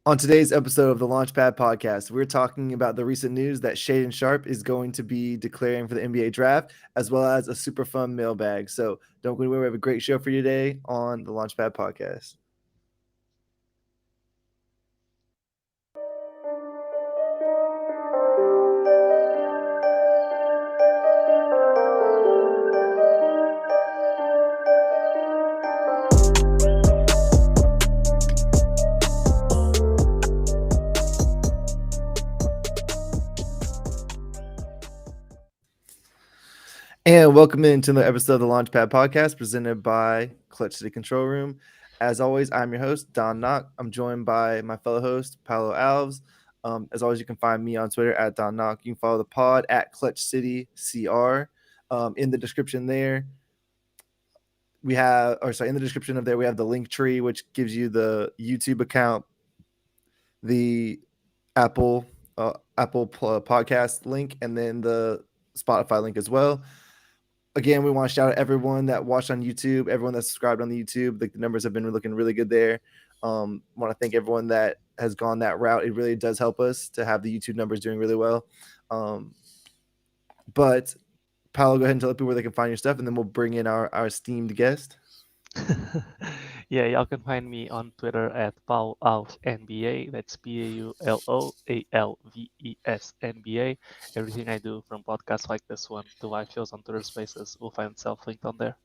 On today's episode of the Launchpad Podcast, we're talking about the recent news that Shaedon Sharpe is going to be declaring for the NBA draft, as well as a super fun mailbag. So don't go anywhere. We have a great show for you today on the Launchpad Podcast. And welcome into the episode of the Launchpad Podcast presented by Clutch City Control Room. As always, I'm your host, Don Knock. I'm joined by my fellow host, Paolo Alves. As always, you can find me on Twitter at Don Knock. You can follow the pod at Clutch City CR. In the description there, in the description of there, we have the link tree, which gives you the YouTube account, the Apple podcast link, and then the Spotify link as well. Again, we want to shout out everyone that watched on YouTube, everyone that subscribed on the YouTube. The numbers have been looking really good there. Want to thank everyone that has gone that route. It really does help us to have the YouTube numbers doing really well. But Paolo, go ahead and tell people where they can find your stuff, and then we'll bring in our esteemed guest. Yeah, y'all can find me on Twitter at PaulAlvesNBA. That's PaulAlvesNBA. Everything I do, from podcasts like this one to live shows on Twitter Spaces, will find itself linked on there.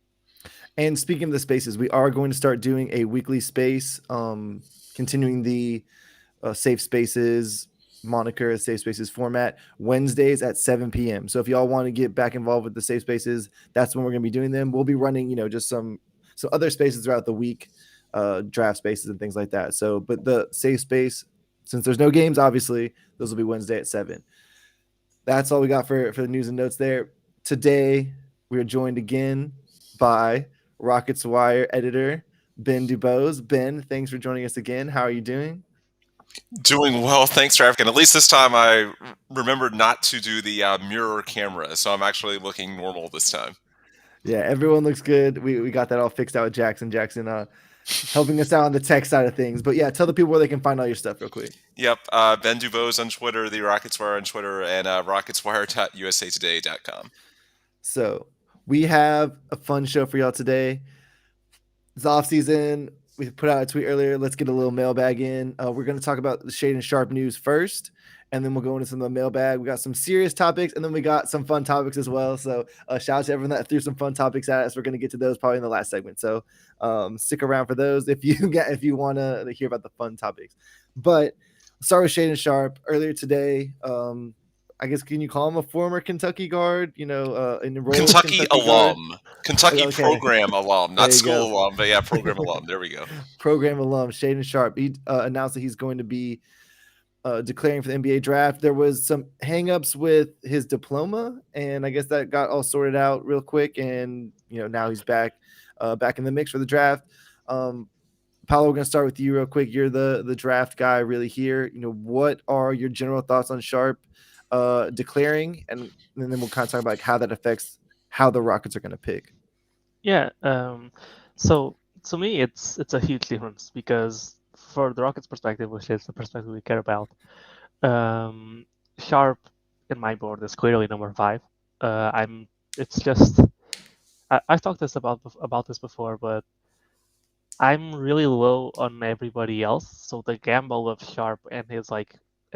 And speaking of the spaces, we are going to start doing a weekly space, continuing the safe spaces moniker, safe spaces format, Wednesdays at 7 p.m. So if y'all want to get back involved with the safe spaces, that's when we're going to be doing them. We'll be running, just some other spaces throughout the week, draft spaces and things like that. So, but the safe space, since there's no games, obviously, those will be Wednesday at 7. That's all we got for the news and notes there. Today, we are joined again by Rockets Wire editor Ben Dubose. Ben, thanks for joining us again. How are you doing? Doing well, thanks for asking. At least this time I remembered not to do the mirror camera, so I'm actually looking normal this time. Yeah, everyone looks good. We got that all fixed out with Jackson. Jackson helping us out on the tech side of things. But yeah, tell the people where they can find all your stuff real quick. Yep, Ben Dubose on Twitter, the Rockets Wire on Twitter, and rocketswire.usatoday.com. So we have a fun show for y'all today. It's off season. We put out a tweet earlier. Let's get a little mailbag in. We're going to talk about the Shaedon Sharpe news first, and then we'll go into some of the mailbag. We got some serious topics, and then we got some fun topics as well. So shout out to everyone that threw some fun topics at us. We're going to get to those probably in the last segment. So stick around for those if you want to hear about the fun topics. But start with Shaedon Sharpe. Earlier today, I guess, can you call him a former Kentucky guard? Enrolled Kentucky alum. Guard? Kentucky Okay. program alum. Not school go. alum, but yeah, program alum. There we go. Program alum, Shaedon Sharpe. He announced that he's going to be declaring for the NBA draft. There was some hangups with his diploma, and I guess that got all sorted out real quick. And now he's back in the mix for the draft. Paolo, we're going to start with you real quick. You're the draft guy really here. What are your general thoughts on Sharpe declaring, and then we'll kind of talk about like how that affects how the Rockets are going to pick. Yeah. So to me, it's a huge difference because for the Rockets' perspective, which is the perspective we care about, Sharpe in my board is clearly number 5. It's just I've talked about this before, but I'm really low on everybody else. So the gamble of Sharpe and his and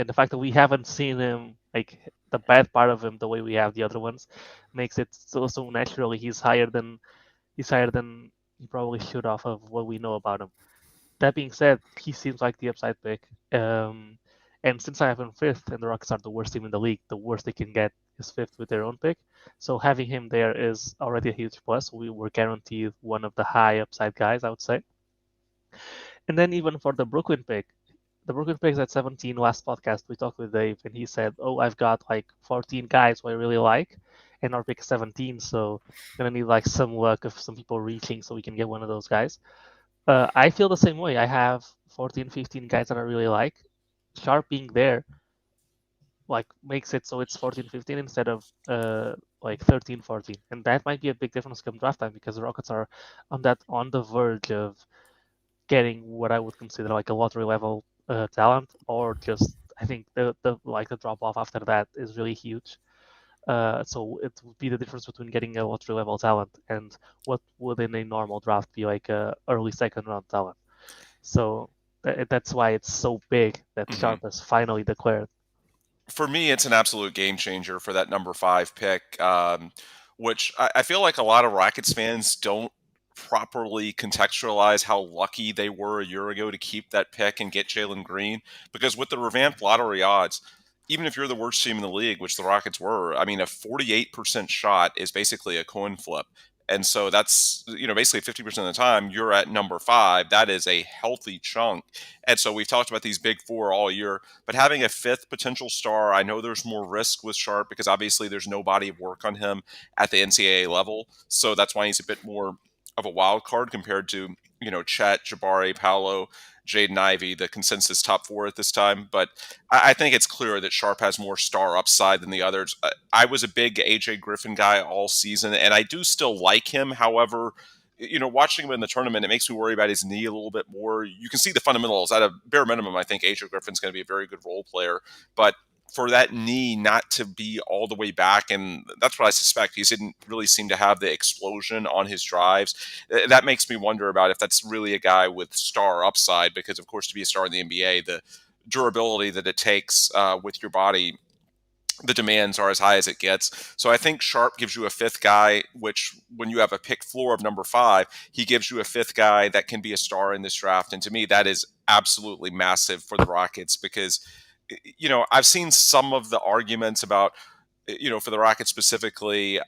the fact that we haven't seen him, the bad part of him, the way we have the other ones, makes it so naturally he's higher than he probably should off of what we know about him. That being said, he seems like the upside pick. And since I have him 5th, and the Rockets are the worst team in the league, the worst they can get is 5th with their own pick. So having him there is already a huge plus. We were guaranteed one of the high upside guys, I would say. And then even for the Brooklyn pick is at 17. Last podcast we talked with Dave, and he said, "Oh, I've got 14 guys who I really like, and our pick is 17, so gonna need some luck of some people reaching so we can get one of those guys." I feel the same way. I have 14, 15 guys that I really like. Sharpe being there makes it so it's 14, 15 instead of 13, 14, and that might be a big difference come draft time because the Rockets are on the verge of getting what I would consider a lottery level talent, or just I think the drop off after that is really huge. So it would be the difference between getting a lottery level talent and what would in a normal draft be like a early second round talent. So that's why it's so big that Sharpe has finally declared. For me, it's an absolute game changer for that number 5 pick, which I feel like a lot of Rockets fans don't properly contextualize how lucky they were a year ago to keep that pick and get Jalen Green. Because with the revamped lottery odds, even if you're the worst team in the league, which the Rockets were, I mean, a 48% shot is basically a coin flip. And so that's, basically 50% of the time you're at number 5. That is a healthy chunk. And so we've talked about these big 4 all year, but having a 5th potential star, I know there's more risk with Sharpe because obviously there's no body of work on him at the NCAA level. So that's why he's a bit more of a wild card compared to, Chet, Jabari, Paolo, Jaden Ivey, the consensus top 4 at this time. But I think it's clear that Sharpe has more star upside than the others. I was a big AJ Griffin guy all season, and I do still like him. However, watching him in the tournament, it makes me worry about his knee a little bit more. You can see the fundamentals. At a bare minimum, I think AJ Griffin's going to be a very good role player. But for that knee not to be all the way back, and that's what I suspect. He didn't really seem to have the explosion on his drives. That makes me wonder about if that's really a guy with star upside, because, of course, to be a star in the NBA, the durability that it takes with your body, the demands are as high as it gets. So I think Sharpe gives you a 5th guy, which when you have a pick floor of number 5, he gives you a 5th guy that can be a star in this draft. And to me, that is absolutely massive for the Rockets because, I've seen some of the arguments about, for the Rockets specifically,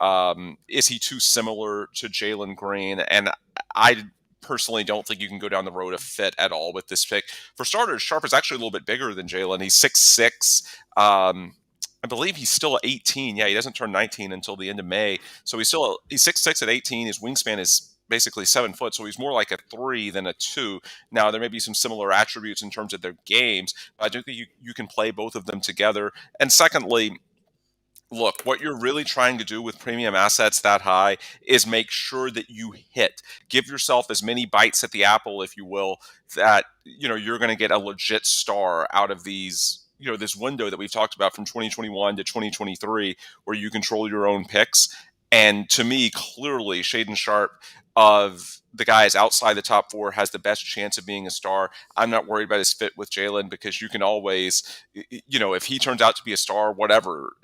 is he too similar to Jalen Green? And I personally don't think you can go down the road of fit at all with this pick. For starters, Sharpe is actually a little bit bigger than Jalen. He's 6'6". I believe he's still 18. Yeah, he doesn't turn 19 until the end of May. So he's 6'6" at 18. His wingspan is basically 7 foot. So he's more like a 3 than a 2. Now, there may be some similar attributes in terms of their games, but I do think you can play both of them together. And secondly, look, what you're really trying to do with premium assets that high is make sure that you hit. Give yourself as many bites at the apple, if you will, that you're going to get a legit star out of these. This window that we've talked about from 2021 to 2023, where you control your own picks. And to me, clearly, Shaedon Sharpe, of the guys outside the top 4, has the best chance of being a star. I'm not worried about his fit with Jalen because you can always, if he turns out to be a star, whatever,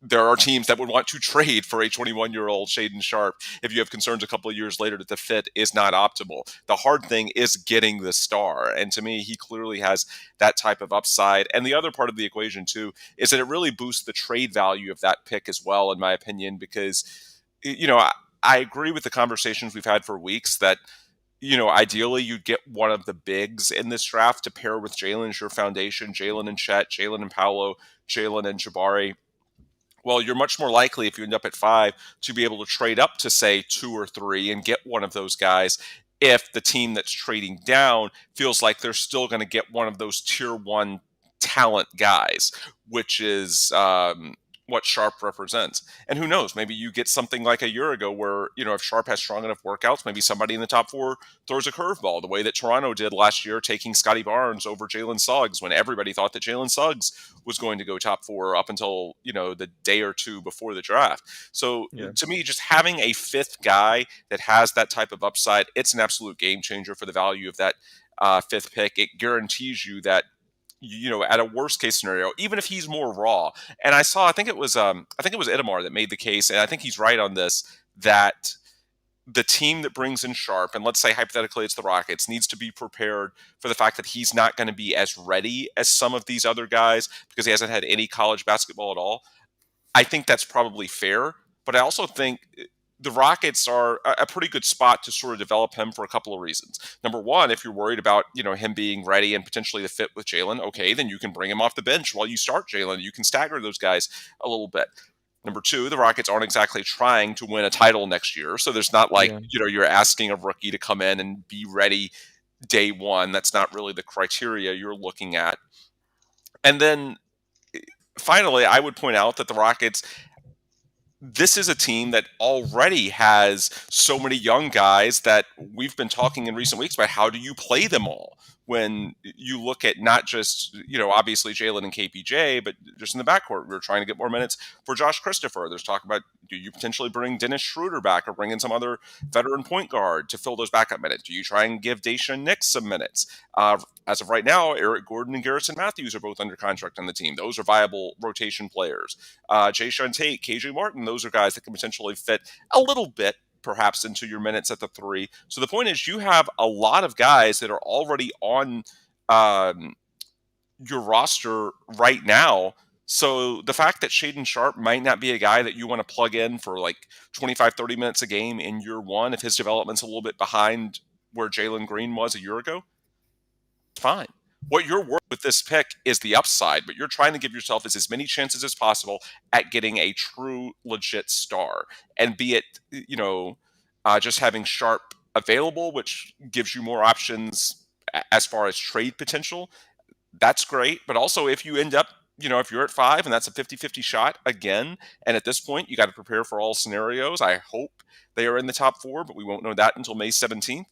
there are teams that would want to trade for a 21-year-old Shaedon Sharpe if you have concerns a couple of years later that the fit is not optimal. The hard thing is getting the star. And to me, he clearly has that type of upside. And the other part of the equation, too, is that it really boosts the trade value of that pick as well, in my opinion, because, I agree with the conversations we've had for weeks that, ideally you'd get one of the bigs in this draft to pair with Jalen as your foundation, Jalen and Chet, Jalen and Paolo, Jalen and Jabari. Well, you're much more likely, if you end up at 5, to be able to trade up to, say, 2 or 3 and get one of those guys if the team that's trading down feels like they're still going to get one of those tier 1 talent guys, which is what Sharpe represents. And who knows, maybe you get something like a year ago where, if Sharpe has strong enough workouts, maybe somebody in the top 4 throws a curveball the way that Toronto did last year, taking Scotty Barnes over Jalen Suggs when everybody thought that Jalen Suggs was going to go top 4 up until, the day or two before the draft. So to me, just having a 5th guy that has that type of upside, it's an absolute game changer for the value of that 5th pick. It guarantees you that, at a worst case scenario, even if he's more raw. And I think it was Idamar that made the case, and I think he's right on this, that the team that brings in Sharpe, and let's say hypothetically it's the Rockets, needs to be prepared for the fact that he's not going to be as ready as some of these other guys because he hasn't had any college basketball at all. I think that's probably fair, but I also think the Rockets are a pretty good spot to sort of develop him for a couple of reasons. Number one, if you're worried about, him being ready and potentially the fit with Jalen, okay, then you can bring him off the bench while you start Jalen. You can stagger those guys a little bit. Number two, the Rockets aren't exactly trying to win a title next year. So there's not like, you're asking a rookie to come in and be ready day one. That's not really the criteria you're looking at. And then finally, I would point out that the Rockets, this is a team that already has so many young guys that we've been talking in recent weeks about how do you play them all when you look at not just, obviously Jalen and KPJ, but just in the backcourt, we're trying to get more minutes for Josh Christopher. There's talk about, do you potentially bring Dennis Schroeder back or bring in some other veteran point guard to fill those backup minutes? Do you try and give Daishen Nix some minutes? As of right now, Eric Gordon and Garrison Matthews are both under contract on the team. Those are viable rotation players. Jayshawn Tate, KJ Martin, those are guys that can potentially fit a little bit perhaps into your minutes at the 3. So the point is, you have a lot of guys that are already on your roster right now. So the fact that Shaedon Sharpe might not be a guy that you want to plug in for like 25, 30 minutes a game in year one, if his development's a little bit behind where Jalen Green was a year ago, fine. What you're worth with this pick is the upside, but you're trying to give yourself as many chances as possible at getting a true, legit star. And be it, just having Sharpe available, which gives you more options as far as trade potential, that's great. But also, if you end up, if you're at 5 and that's a 50-50 shot again, and at this point, you got to prepare for all scenarios. I hope they are in the top 4, but we won't know that until May 17th.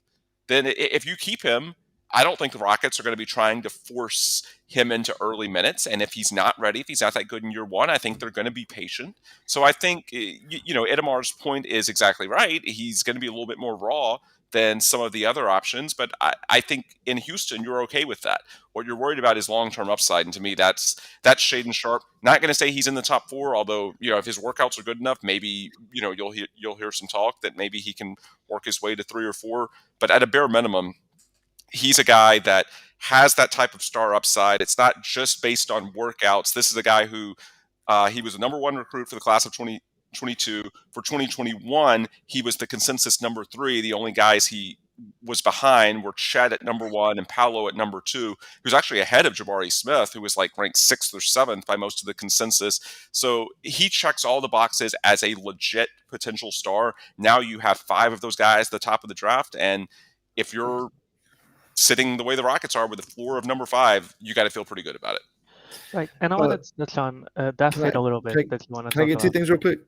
Then if you keep him, I don't think the Rockets are going to be trying to force him into early minutes. And if he's not ready, if he's not that good in year one, I think they're going to be patient. So I think, Idamar's point is exactly right. He's going to be a little bit more raw than some of the other options. But I think in Houston, you're okay with that. What you're worried about is long-term upside. And to me, that's Shaedon Sharpe. Not going to say he's in the top 4, although, if his workouts are good enough, maybe, you'll hear some talk that maybe he can work his way to 3 or 4. But at a bare minimum, he's a guy that has that type of star upside. It's not just based on workouts. This is a guy who he was the number 1 recruit for the class of 2022. For 2021, he was the consensus number 3. The only guys he was behind were Chet at number 1 and Paolo at number 2. He was actually ahead of Jabari Smith, who was like ranked 6th or 7th by most of the consensus. So he checks all the boxes as a legit potential star. Now you have 5 of those guys at the top of the draft. And if you're sitting the way the Rockets are with a floor of number 5, you got to feel pretty good about it. Right, and I want to touch on that fit a little bit that you want to talk about. Can I get 2 things real quick?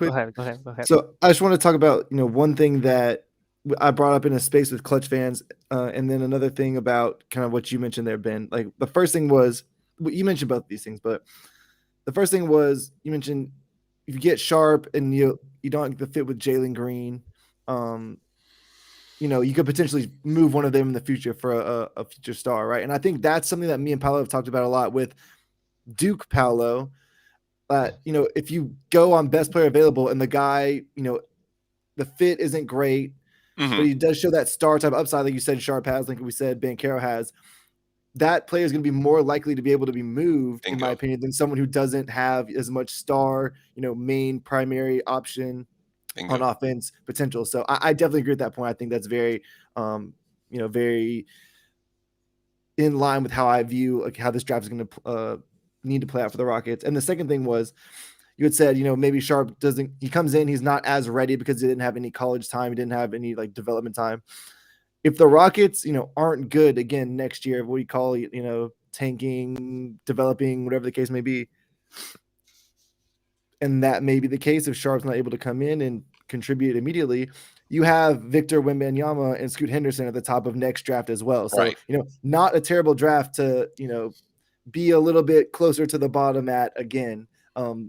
Go ahead. So I just want to talk about, one thing that I brought up in a space with Clutch fans, and then another thing about kind of what you mentioned there, Ben. Like the first thing was, you mentioned both these things, but the first thing was you mentioned if you get Sharpe and you don't get the fit with Jalen Green, you could potentially move one of them in the future for a future star, right? And I think that's something that me and Paolo have talked about a lot with Duke Paolo. If you go on best player available and the guy, the fit isn't great, but he does show that star type upside, like you said, Sharpe has, like we said, Banchero has, that player is going to be more likely to be able to be moved, in my opinion, than someone who doesn't have as much star, main primary option on offense potential. So I definitely agree with that point. I think that's very, very in line with how I view like how this draft is going to need to play out for the Rockets. And the second thing was, you had said, maybe Sharpe he comes in, he's not as ready because he didn't have any college time. He didn't have any like development time. If the Rockets, aren't good again next year, what we call, tanking, developing, whatever the case may be, and that may be the case if Sharpe's not able to come in and contribute immediately, you have Victor Wembanyama and Scoot Henderson at the top of next draft as well. So, right. Not a terrible draft to, be a little bit closer to the bottom at again.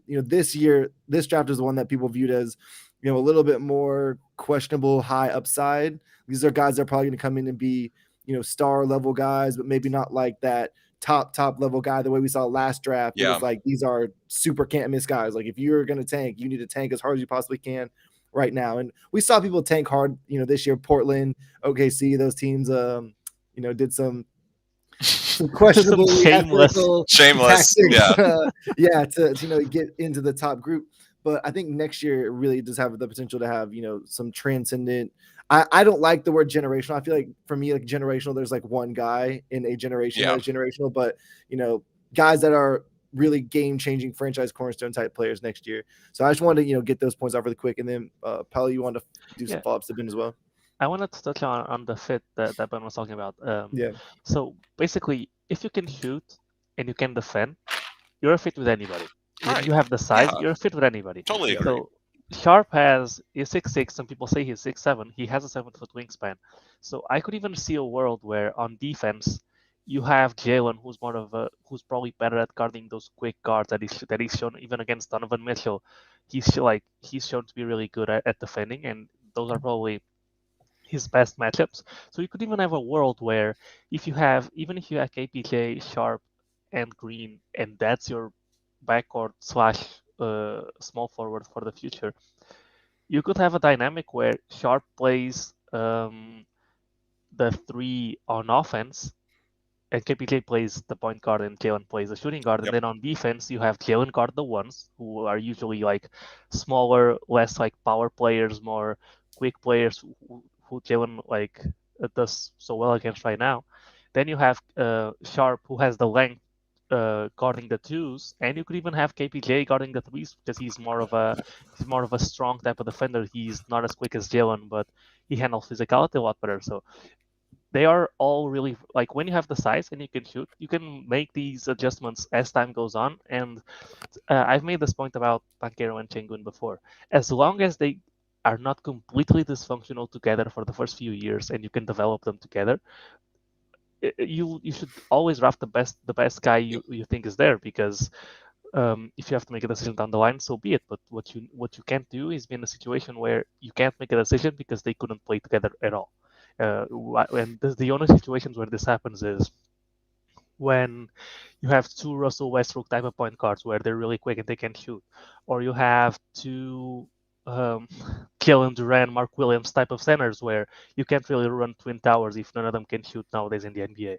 This year, this draft is the one that people viewed as, a little bit more questionable high upside. These are guys that are probably going to come in and be, star level guys, but maybe not like that top level guy the way we saw last draft. Yeah. It was like these are super can't miss guys. Like if you're going to tank, you need to tank as hard as you possibly can right now. And we saw people tank hard, this year. Portland, OKC, those teams did some questionable shameless tactics, yeah. To get into the top group. But I think next year it really does have the potential to have some transcendent. I don't like the word generational. I feel like for me, like generational, there's like one guy in a generation that is generational, but guys that are really game-changing franchise cornerstone type players next year. So I just wanted to get those points off really quick, and then Paolo, you want to do some follow-ups to Ben as well. I wanted to touch on the fit that Ben was talking about. Yeah. So basically, if you can shoot and you can defend, you're a fit with anybody. Right. If you have the size, you're a fit with anybody. Totally agree. So Sharpe is 6'6". Some people say he's 6'7". He has a 7-foot wingspan. So I could even see a world where on defense you have Jalen, who's probably better at guarding those quick guards that he's shown even against Donovan Mitchell. He's shown to be really good at defending, and those are probably his best matchups. So you could even have a world where if you have KPJ, Sharp, and Green, and that's your backcourt slash small forward for the future, you could have a dynamic where Sharp plays the three on offense, and KPJ plays the point guard, and Jalen plays the shooting guard. And Yep. then on defense, you have Jalen guard the ones, who are usually like smaller, less like power players, more quick players who Jalen like does so well against right now. Then you have Sharp, who has the length guarding the twos, and you could even have KPJ guarding the threes because he's more of a strong type of defender. He's not as quick as Jalen, but he handles physicality a lot better. So they are all really like when you have the size and you can shoot, you can make these adjustments as time goes on. And I've made this point about Tankero and Chengun before. As long as they are not completely dysfunctional together for the first few years, and you can develop them together, you should always draft the best guy you think is there, because if you have to make a decision down the line, so be it. But what you can't do is be in a situation where you can't make a decision because they couldn't play together at all. And the only situations where this happens is when you have two Russell Westbrook type of point guards where they're really quick and they can shoot, or you have two um, Kellen Durant, Mark Williams type of centers where you can't really run twin towers if none of them can shoot nowadays in the NBA,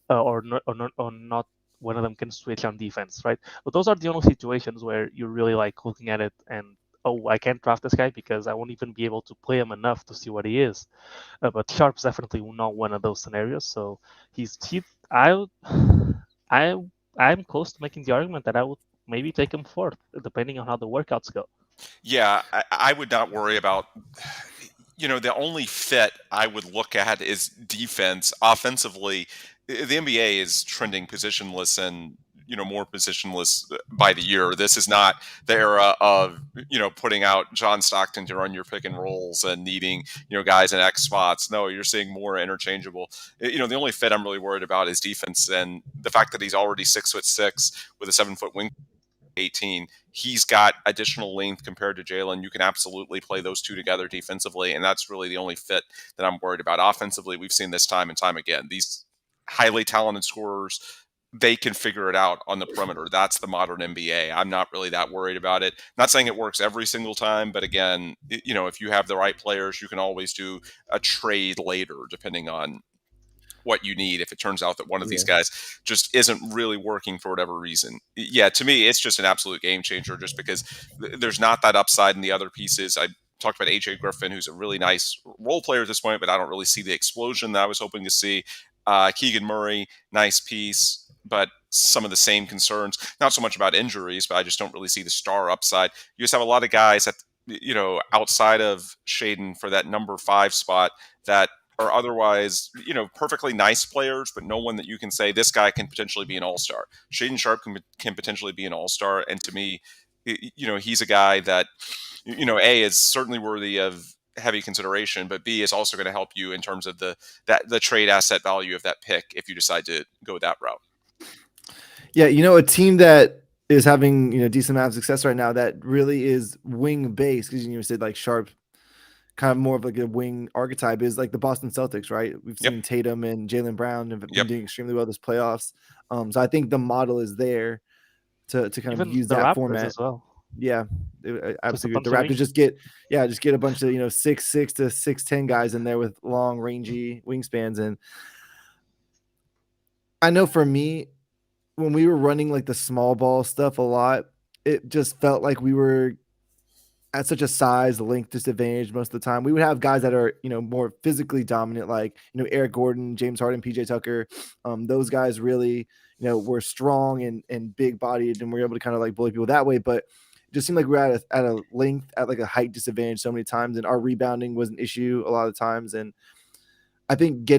or not one of them can switch on defense, right? But those are the only situations where you're really like looking at it and, oh, I can't draft this guy because I won't even be able to play him enough to see what he is. But Sharp's definitely not one of those scenarios. So he's he I would, I I'm close to making the argument that I would maybe take him fourth, depending on how the workouts go. Yeah, I would not worry about. The only fit I would look at is defense. Offensively, the NBA is trending positionless and more positionless by the year. This is not the era of putting out John Stockton to run your pick and rolls and needing guys in X spots. No, you're seeing more interchangeable. The only fit I'm really worried about is defense, and the fact that he's already 6'6" with a 7-foot wing. 18. He's got additional length compared to Jalen. You can absolutely play those two together defensively, and that's really the only fit that I'm worried about. Offensively, we've seen this time and time again. These highly talented scorers, they can figure it out on the perimeter. That's the modern NBA. I'm not really that worried about it. Not saying it works every single time, but again, if you have the right players, you can always do a trade later, depending on what you need if it turns out that one of these guys just isn't really working for whatever reason. Yeah, to me, it's just an absolute game changer just because there's not that upside in the other pieces. I talked about AJ Griffin, who's a really nice role player at this point, but I don't really see the explosion that I was hoping to see. Keegan Murray, nice piece, but some of the same concerns. Not so much about injuries, but I just don't really see the star upside. You just have a lot of guys that, outside of Shaedon for that number 5 spot that are otherwise, perfectly nice players, but no one that you can say this guy can potentially be an all-star. Shaedon Sharpe can potentially be an all-star, and to me, he's a guy that, A, is certainly worthy of heavy consideration, but B, is also going to help you in terms of the trade asset value of that pick if you decide to go that route. Yeah, a team that is having decent amount of success right now that really is wing based, because you said like Sharpe, kind of more of like a wing archetype, is like the Boston Celtics, right? We've seen Tatum and Jaylen Brown have been doing extremely well this playoffs. So I think the model is there to kind Even of use the that Raptors format. as well. Yeah, absolutely. The bunch of Raptors just get a bunch of 6'6" to 6'10" guys in there with long, rangy wingspans. And I know for me, when we were running like the small ball stuff a lot, it just felt like we were at such a size length disadvantage most of the time. We would have guys that are more physically dominant, like Eric Gordon, James Harden, PJ Tucker. Those guys really were strong and big bodied, and were able to kind of like bully people that way. But it just seemed like we were at a length, at like a height disadvantage so many times, and our rebounding was an issue a lot of times. And I think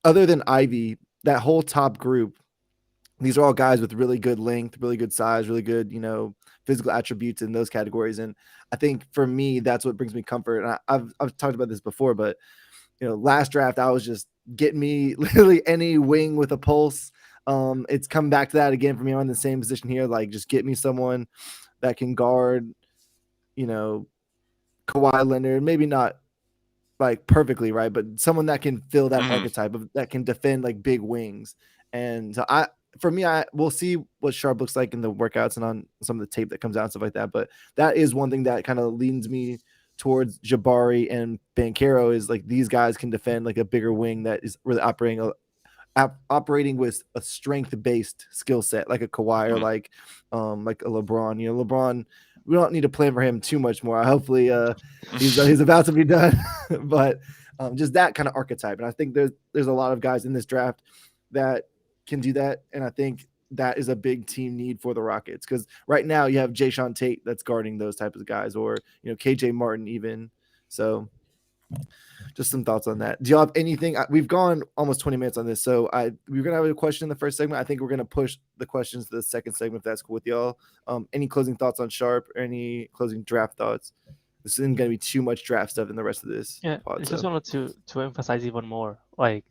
other than Ivy, that whole top group, these are all guys with really good length, really good size, really good physical attributes in those categories. And I think for me, that's what brings me comfort. And I've talked about this before, but last draft I was just getting me literally any wing with a pulse. It's come back to that again for me. I'm in the same position here. Like, just get me someone that can guard, Kawhi Leonard, maybe not like perfectly, right, but someone that can fill that archetype of that can defend like big wings. And so for me, we'll see what Sharpe looks like in the workouts and on some of the tape that comes out and stuff like that. But that is one thing that kind of leans me towards Jabari and Banchero, is like these guys can defend like a bigger wing that is really operating with a strength-based skill set, like a Kawhi or like a LeBron. LeBron, we don't need to plan for him too much more. Hopefully, he's about to be done, but just that kind of archetype. And I think there's a lot of guys in this draft that can do that, and I think that is a big team need for the Rockets, because right now you have Jayshawn Tate that's guarding those types of guys, or KJ Martin even. So just some thoughts on that. Do y'all have anything? We've gone almost 20 minutes on this, so we're gonna have a question in the first segment. I think we're gonna push the questions to the second segment, if that's cool with y'all. Any closing thoughts on Sharpe, or any closing draft thoughts? This isn't gonna be too much draft stuff in the rest of this. Yeah, I just wanted to emphasize even more, like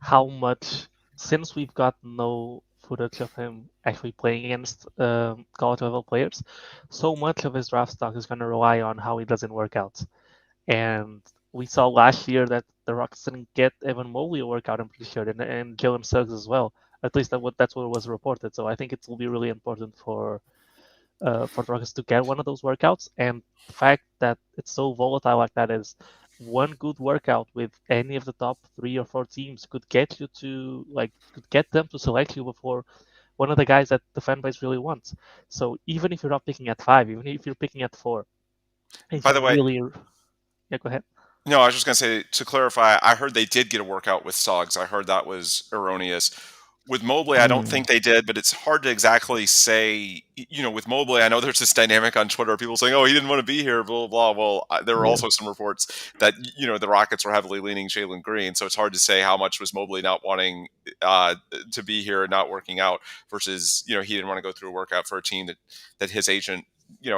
how much, since we've got no footage of him actually playing against college level players, so much of his draft stock is going to rely on how he doesn't work out. And we saw last year that the Rockets didn't get Evan Mobley a workout, I'm pretty sure, and Jalen Suggs as well. At least that's what was reported. So I think it will be really important for the Rockets to get one of those workouts. And the fact that it's so volatile like that is, one good workout with any of the top 3 or 4 teams could get them to select you before one of the guys that the fan base really wants. So even if you're not picking at 5, even if you're picking at 4, by the way, yeah, go ahead. No, I was just going to say, to clarify, I heard they did get a workout with Suggs. I heard that was erroneous. With Mobley, I don't think they did, but it's hard to exactly say. With Mobley, I know there's this dynamic on Twitter, people saying, "Oh, he didn't want to be here," blah, blah, blah. Well, there were also some reports that, the Rockets were heavily leaning Jalen Green, so it's hard to say how much was Mobley not wanting to be here and not working out versus, he didn't want to go through a workout for a team that his agent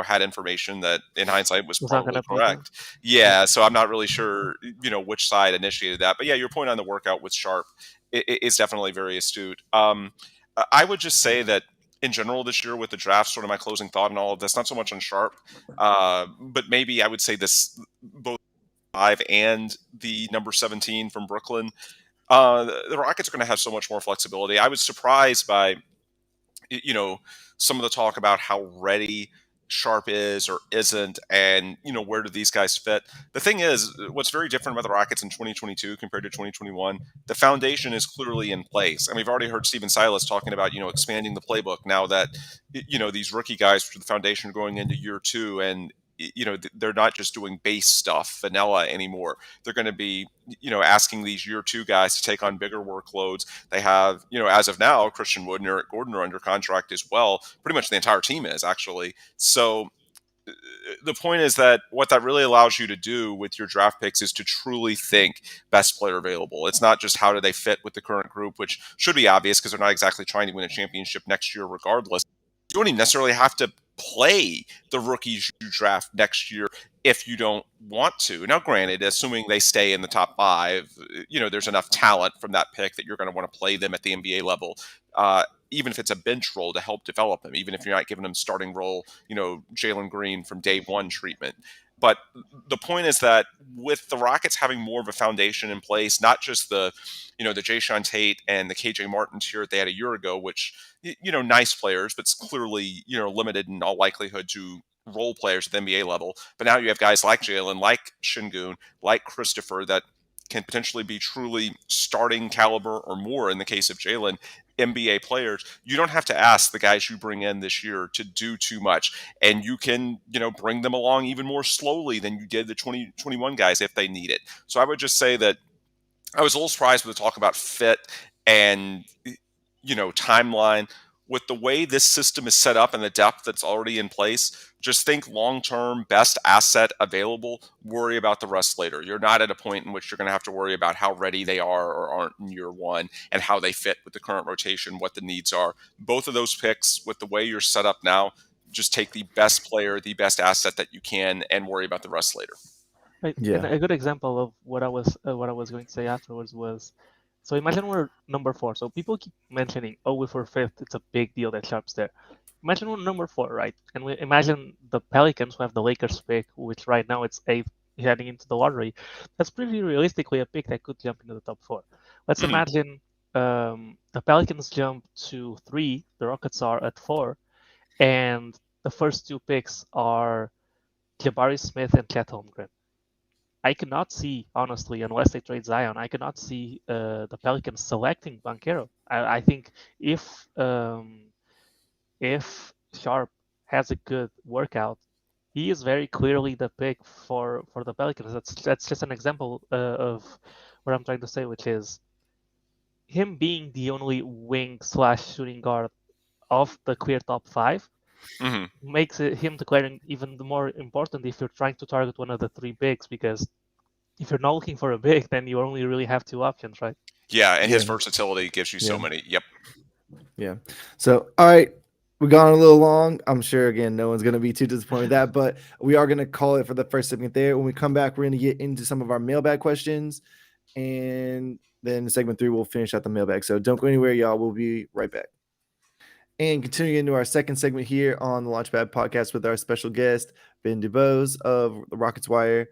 had information that in hindsight was probably correct. Yeah, so I'm not really sure, which side initiated that. But yeah, your point on the workout with Sharpe is definitely very astute. I would just say that in general this year with the draft, sort of my closing thought and all of this, not so much on Sharpe, but maybe I would say this, both 5 and the number 17 from Brooklyn, the Rockets are going to have so much more flexibility. I was surprised by, some of the talk about how ready Sharpe is or isn't, and where do these guys fit. The thing is, what's very different about the Rockets in 2022 compared to 2021, the foundation is clearly in place. And we've already heard Stephen Silas talking about expanding the playbook now that these rookie guys for the foundation are going into year 2, and they're not just doing base stuff, vanilla anymore. They're going to be, asking these year 2 guys to take on bigger workloads. They have, as of now, Christian Wood and Eric Gordon are under contract as well. Pretty much the entire team is, actually. So the point is that what that really allows you to do with your draft picks is to truly think best player available. It's not just how do they fit with the current group, which should be obvious because they're not exactly trying to win a championship next year regardless. You don't even necessarily have to play the rookies you draft next year if you don't want to. Now, granted, assuming they stay in the top 5, there's enough talent from that pick that you're going to want to play them at the NBA level, even if it's a bench role to help develop them, even if you're not giving them starting role, Jalen Green from day 1 treatment. But the point is that with the Rockets having more of a foundation in place, not just the Jayshawn Tate and the KJ Martins here they had a year ago, which, nice players, but it's clearly, limited in all likelihood to role players at the NBA level. But now you have guys like Jalen, like Şengün, like Christopher that can potentially be truly starting caliber or more in the case of Jalen, NBA players. You don't have to ask the guys you bring in this year to do too much, and you can bring them along even more slowly than you did the 2021 guys if they need it. So I would just say that I was a little surprised with the talk about fit and timeline. With the way this system is set up and the depth that's already in place, just think long-term, best asset available, worry about the rest later. You're not at a point in which you're going to have to worry about how ready they are or aren't in year 1 and how they fit with the current rotation, what the needs are. Both of those picks, with the way you're set up now, just take the best player, the best asset that you can, and worry about the rest later. Right. And Yeah. a good example of what I was going to say afterwards was, so imagine we're number 4. So people keep mentioning, oh, if we're 5th, it's a big deal that Sharpe's there. Imagine we're number 4, right? And we imagine the Pelicans who have the Lakers pick, which right now it's 8th heading into the lottery. That's pretty realistically a pick that could jump into the top 4. Let's Mhm. imagine the Pelicans jump to 3, the Rockets are at 4, and the first 2 picks are Jabari Smith and Chet Holmgren. I cannot see, honestly, unless they trade Zion, I cannot see the Pelicans selecting Banchero. I think if Sharpe has a good workout, he is very clearly the pick for the Pelicans. That's just an example of what I'm trying to say, which is him being the only wing slash shooting guard of the clear top 5 Mhm. makes him declaring even more important if you're trying to target one of the 3 bigs, because if you're not looking for a big, then you only really have 2 options, right? Yeah, and his Yeah. versatility gives you so Yeah. many. Yep. Yeah. So, all right, we're gone a little long. I'm sure, again, no one's going to be too disappointed with that, but we are going to call it for the first segment there. When we come back, we're going to get into some of our mailbag questions. And then segment 3, we'll finish out the mailbag. So don't go anywhere, y'all. We'll be right back. And continuing into our second segment here on the Launchpad podcast with our special guest, Ben DuBose of the Rockets Wire.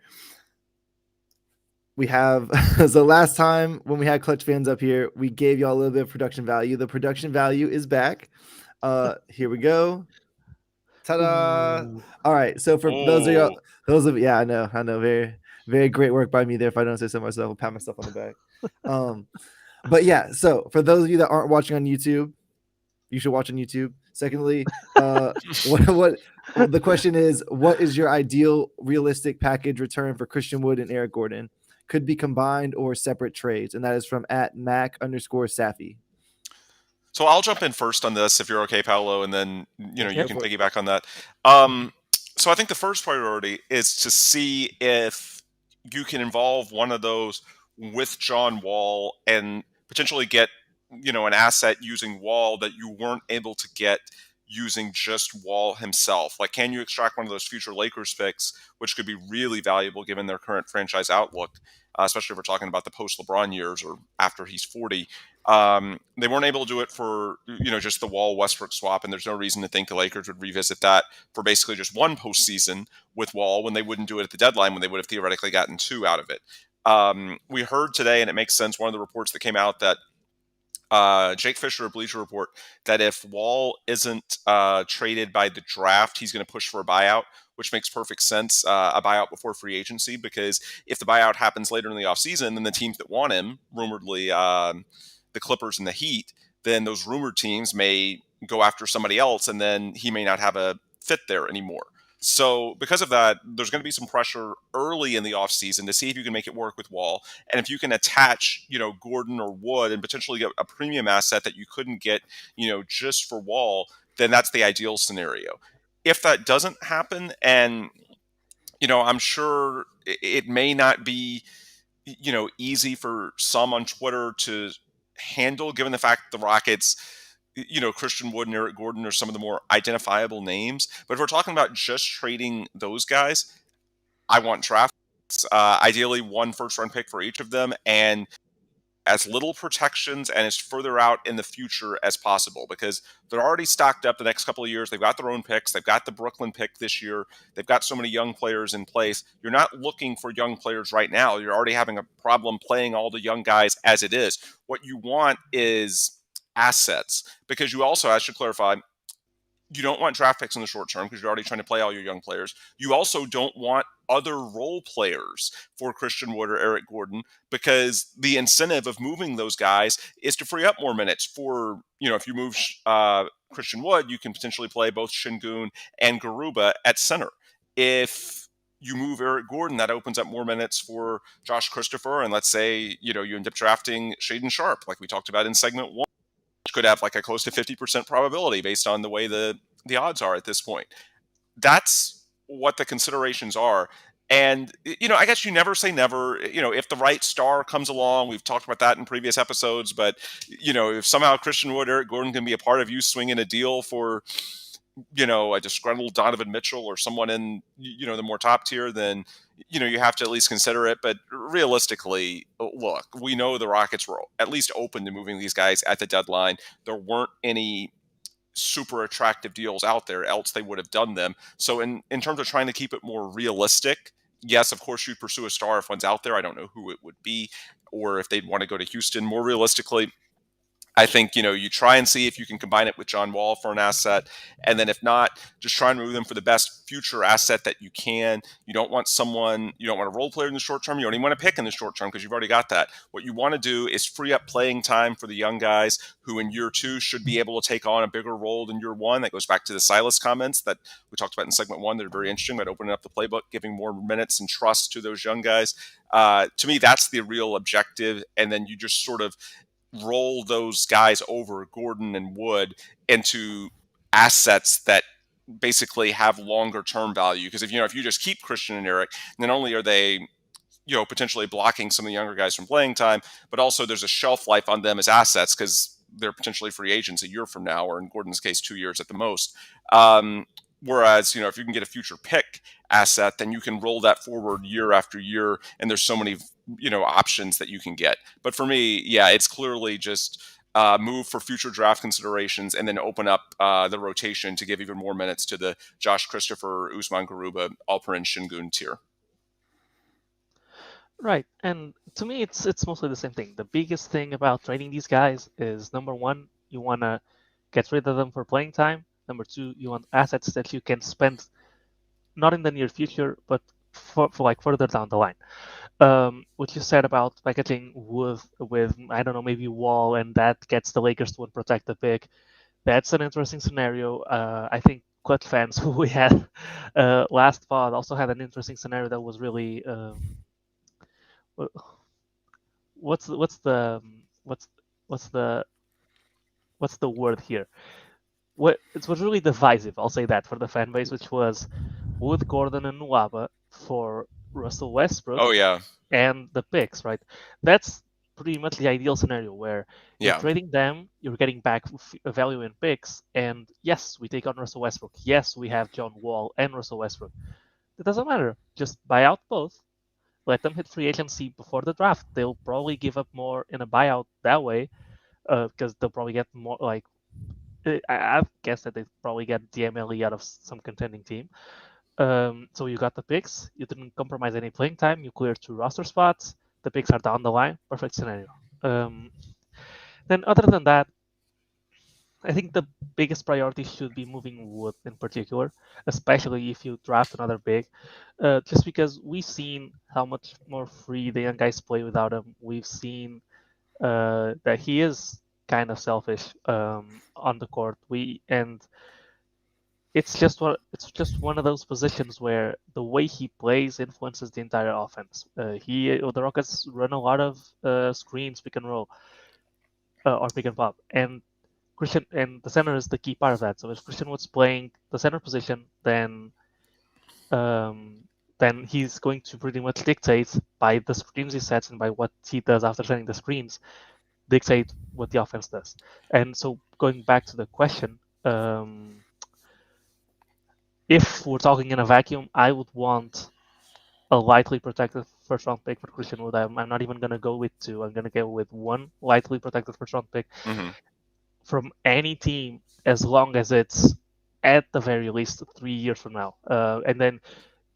We have so last time when we had Clutch fans up here, we gave y'all a little bit of production value. The production value is back. Here we go. Ta-da! Ooh. All right. So for Oh, yeah, I know, very, very great work by me there. If I don't say so myself, I'll pat myself on the back. But yeah, so for those of you that aren't watching on YouTube, you should watch on YouTube. Secondly, what the question is, what is your ideal realistic package return for Christian Wood and Eric Gordon? Could be combined or separate trades, and that is from @Mac_Safi. so I'll jump in first on this if you're okay, Paolo, and then Yeah, you go can for it. piggyback on that. So I think the first priority is to see if you can involve one of those with John Wall and potentially get an asset using Wall that you weren't able to get using just Wall himself. Like, can you extract one of those future Lakers picks, which could be really valuable given their current franchise outlook, especially if we're talking about the post LeBron years or after he's 40. They weren't able to do it for just the Wall Westbrook swap, and there's no reason to think the Lakers would revisit that for basically just one postseason with Wall when they wouldn't do it at the deadline when they would have theoretically gotten 2 out of it. We heard today, and it makes sense, one of the reports that came out that Jake Fisher of Bleacher Report that if Wall isn't traded by the draft, he's going to push for a buyout, which makes perfect sense, a buyout before free agency, because if the buyout happens later in the offseason, then the teams that want him, rumoredly the Clippers and the Heat, then those rumored teams may go after somebody else, and then he may not have a fit there anymore. So because of that, there's going to be some pressure early in the offseason to see if you can make it work with Wall. And if you can attach, Gordon or Wood and potentially get a premium asset that you couldn't get, just for Wall, then that's the ideal scenario. If that doesn't happen, and, I'm sure it may not be, easy for some on Twitter to handle, given the fact the Rockets, Christian Wood and Eric Gordon are some of the more identifiable names. But if we're talking about just trading those guys, I want draft picks, ideally 1 first-round pick for each of them, and as little protections and as further out in the future as possible, because they're already stocked up the next couple of years. They've got their own picks. They've got the Brooklyn pick this year. They've got so many young players in place. You're not looking for young players right now. You're already having a problem playing all the young guys as it is. What you want is assets, because you also, I should clarify, you don't want draft picks in the short term because you're already trying to play all your young players. You also don't want other role players for Christian Wood or Eric Gordon, because the incentive of moving those guys is to free up more minutes for, if you move Christian Wood, you can potentially play both Şengün and Garuba at center. If you move Eric Gordon, that opens up more minutes for Josh Christopher. And let's say, you end up drafting Shaedon Sharpe, like we talked about in segment 1, could have like a close to 50% probability based on the way the odds are at this point. That's what the considerations are. And, I guess you never say never. If the right star comes along, we've talked about that in previous episodes, but, if somehow Christian Wood, Eric Gordon can be a part of you swinging a deal for, a disgruntled Donovan Mitchell or someone in the more top tier, then you have to at least consider it. But realistically, look, we know the Rockets were at least open to moving these guys at the deadline. There weren't any super attractive deals out there, else they would have done them. So in terms of trying to keep it more realistic, yes, of course you'd pursue a star if one's out there. I don't know who it would be, or if they'd want to go to Houston. More realistically, I think you try and see if you can combine it with John Wall for an asset, and then if not, just try and move them for the best future asset that you can. You don't want a role player in the short term. You don't even want to pick in the short term because you've already got that. What you want to do is free up playing time for the young guys who in year 2 should be able to take on a bigger role than year 1. That goes back to the Silas comments that we talked about in segment 1. They're very interesting about opening up the playbook, giving more minutes and trust to those young guys. To me, that's the real objective, and then you just sort of roll those guys over, Gordon and Wood, into assets that basically have longer term value. Because if you just keep Christian and Eric, not only are they potentially blocking some of the younger guys from playing time, but also there's a shelf life on them as assets because they're potentially free agents a year from now, or in Gordon's case, 2 years at the most. Whereas, if you can get a future pick asset, then you can roll that forward year after year, and there's so many, options that you can get. But for me, yeah, it's clearly just move for future draft considerations, and then open up the rotation to give even more minutes to the Josh Christopher, Usman Garuba, Alperen Şengün tier. Right, and to me, it's mostly the same thing. The biggest thing about trading these guys is, number one, you want to get rid of them for playing time. Number two, you want assets that you can spend not in the near future, but for like further down the line. What you said about packaging with I don't know, maybe Wall, and that gets the Lakers to protect the pick. That's an interesting scenario. I think Clutch fans who we had last pod also had an interesting scenario that was really what's the what's the word here? It was really divisive, I'll say that, for the fan base, which was Wood, Gordon, and Nwaba for Russell Westbrook. Oh yeah, and the picks, right? That's pretty much the ideal scenario where you're trading them, you're getting back value in picks, and yes, we take on Russell Westbrook. Yes, we have John Wall and Russell Westbrook. It doesn't matter. Just buy out both. Let them hit free agency before the draft. They'll probably give up more in a buyout that way because they'll probably get more. Like I guess that they probably get DMLE out of some contending team. So you got the picks. You didn't compromise any playing time. You cleared 2 roster spots. The picks are down the line. Perfect scenario. Then other than that, I think the biggest priority should be moving Wood in particular, especially if you draft another big, just because we've seen how much more free the young guys play without him. We've seen that he is kind of selfish on the court. It's just one of those positions where the way he plays influences the entire offense. The Rockets run a lot of screens, pick and roll, or pick and pop, and Christian and the center is the key part of that. So if Christian Wood's playing the center position, then he's going to pretty much dictate by the screens he sets and by what he does after setting the screens, dictate what the offense does. And so going back to the question. If we're talking in a vacuum, I would want a lightly protected first round pick for Christian Wood. I'm not even going to go with 2. I'm going to go with 1 lightly protected first round pick from any team, as long as it's at the very least 3 years from now. And then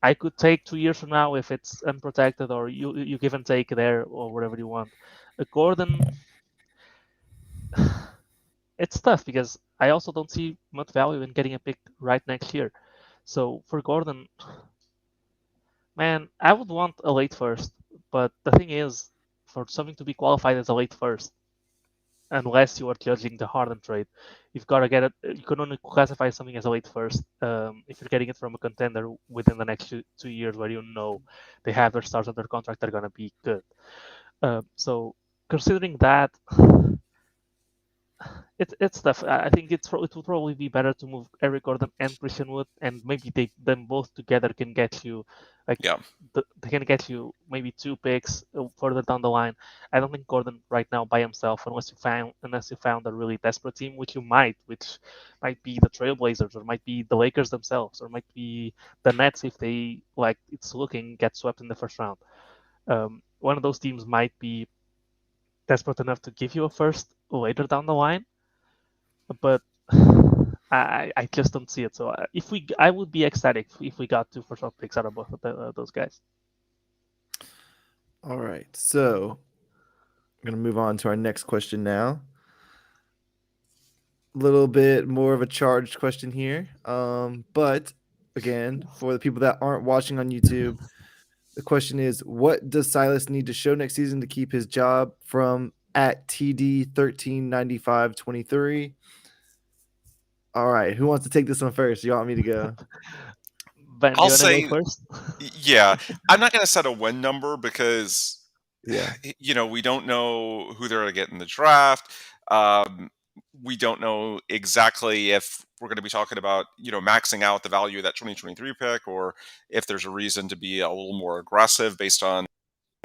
I could take 2 years from now if it's unprotected, or you give and take there, or whatever you want. Gordon, it's tough because I also don't see much value in getting a pick right next year. So for Gordon, man, I would want a late first, but the thing is, for something to be qualified as a late first, unless you are judging the Harden trade, you've got to get it. You can only classify something as a late first if you're getting it from a contender within the next 2 years, where they have their stars under contract, they're going to be good. So considering that, it's tough. I think it would probably be better to move Eric Gordon and Christian Wood, and maybe them both together can get you like Yeah. they can get you maybe 2 picks further down the line. I don't think Gordon right now by himself, unless you found a really desperate team, which might be the Trailblazers, or might be the Lakers themselves, or might be the Nets if they like it's looking get swept in the first round. One of those teams might be desperate enough to give you a first later down the line, but I just don't see it. So I would be ecstatic if we got 2 first-round picks out of both of those guys. All right, so I'm gonna move on to our next question now. A little bit more of a charged question here, but again, for the people that aren't watching on YouTube, the question is, what does Silas need to show next season to keep his job? From at TD139523. All right, who wants to take this one first? You want me to go? Ben, do I'll you want to go say, first? yeah, I'm not going to set a win number because, Yeah. we don't know who they're going to get in the draft. Um, we don't know exactly if we're going to be talking about, maxing out the value of that 2023 pick, or if there's a reason to be a little more aggressive based on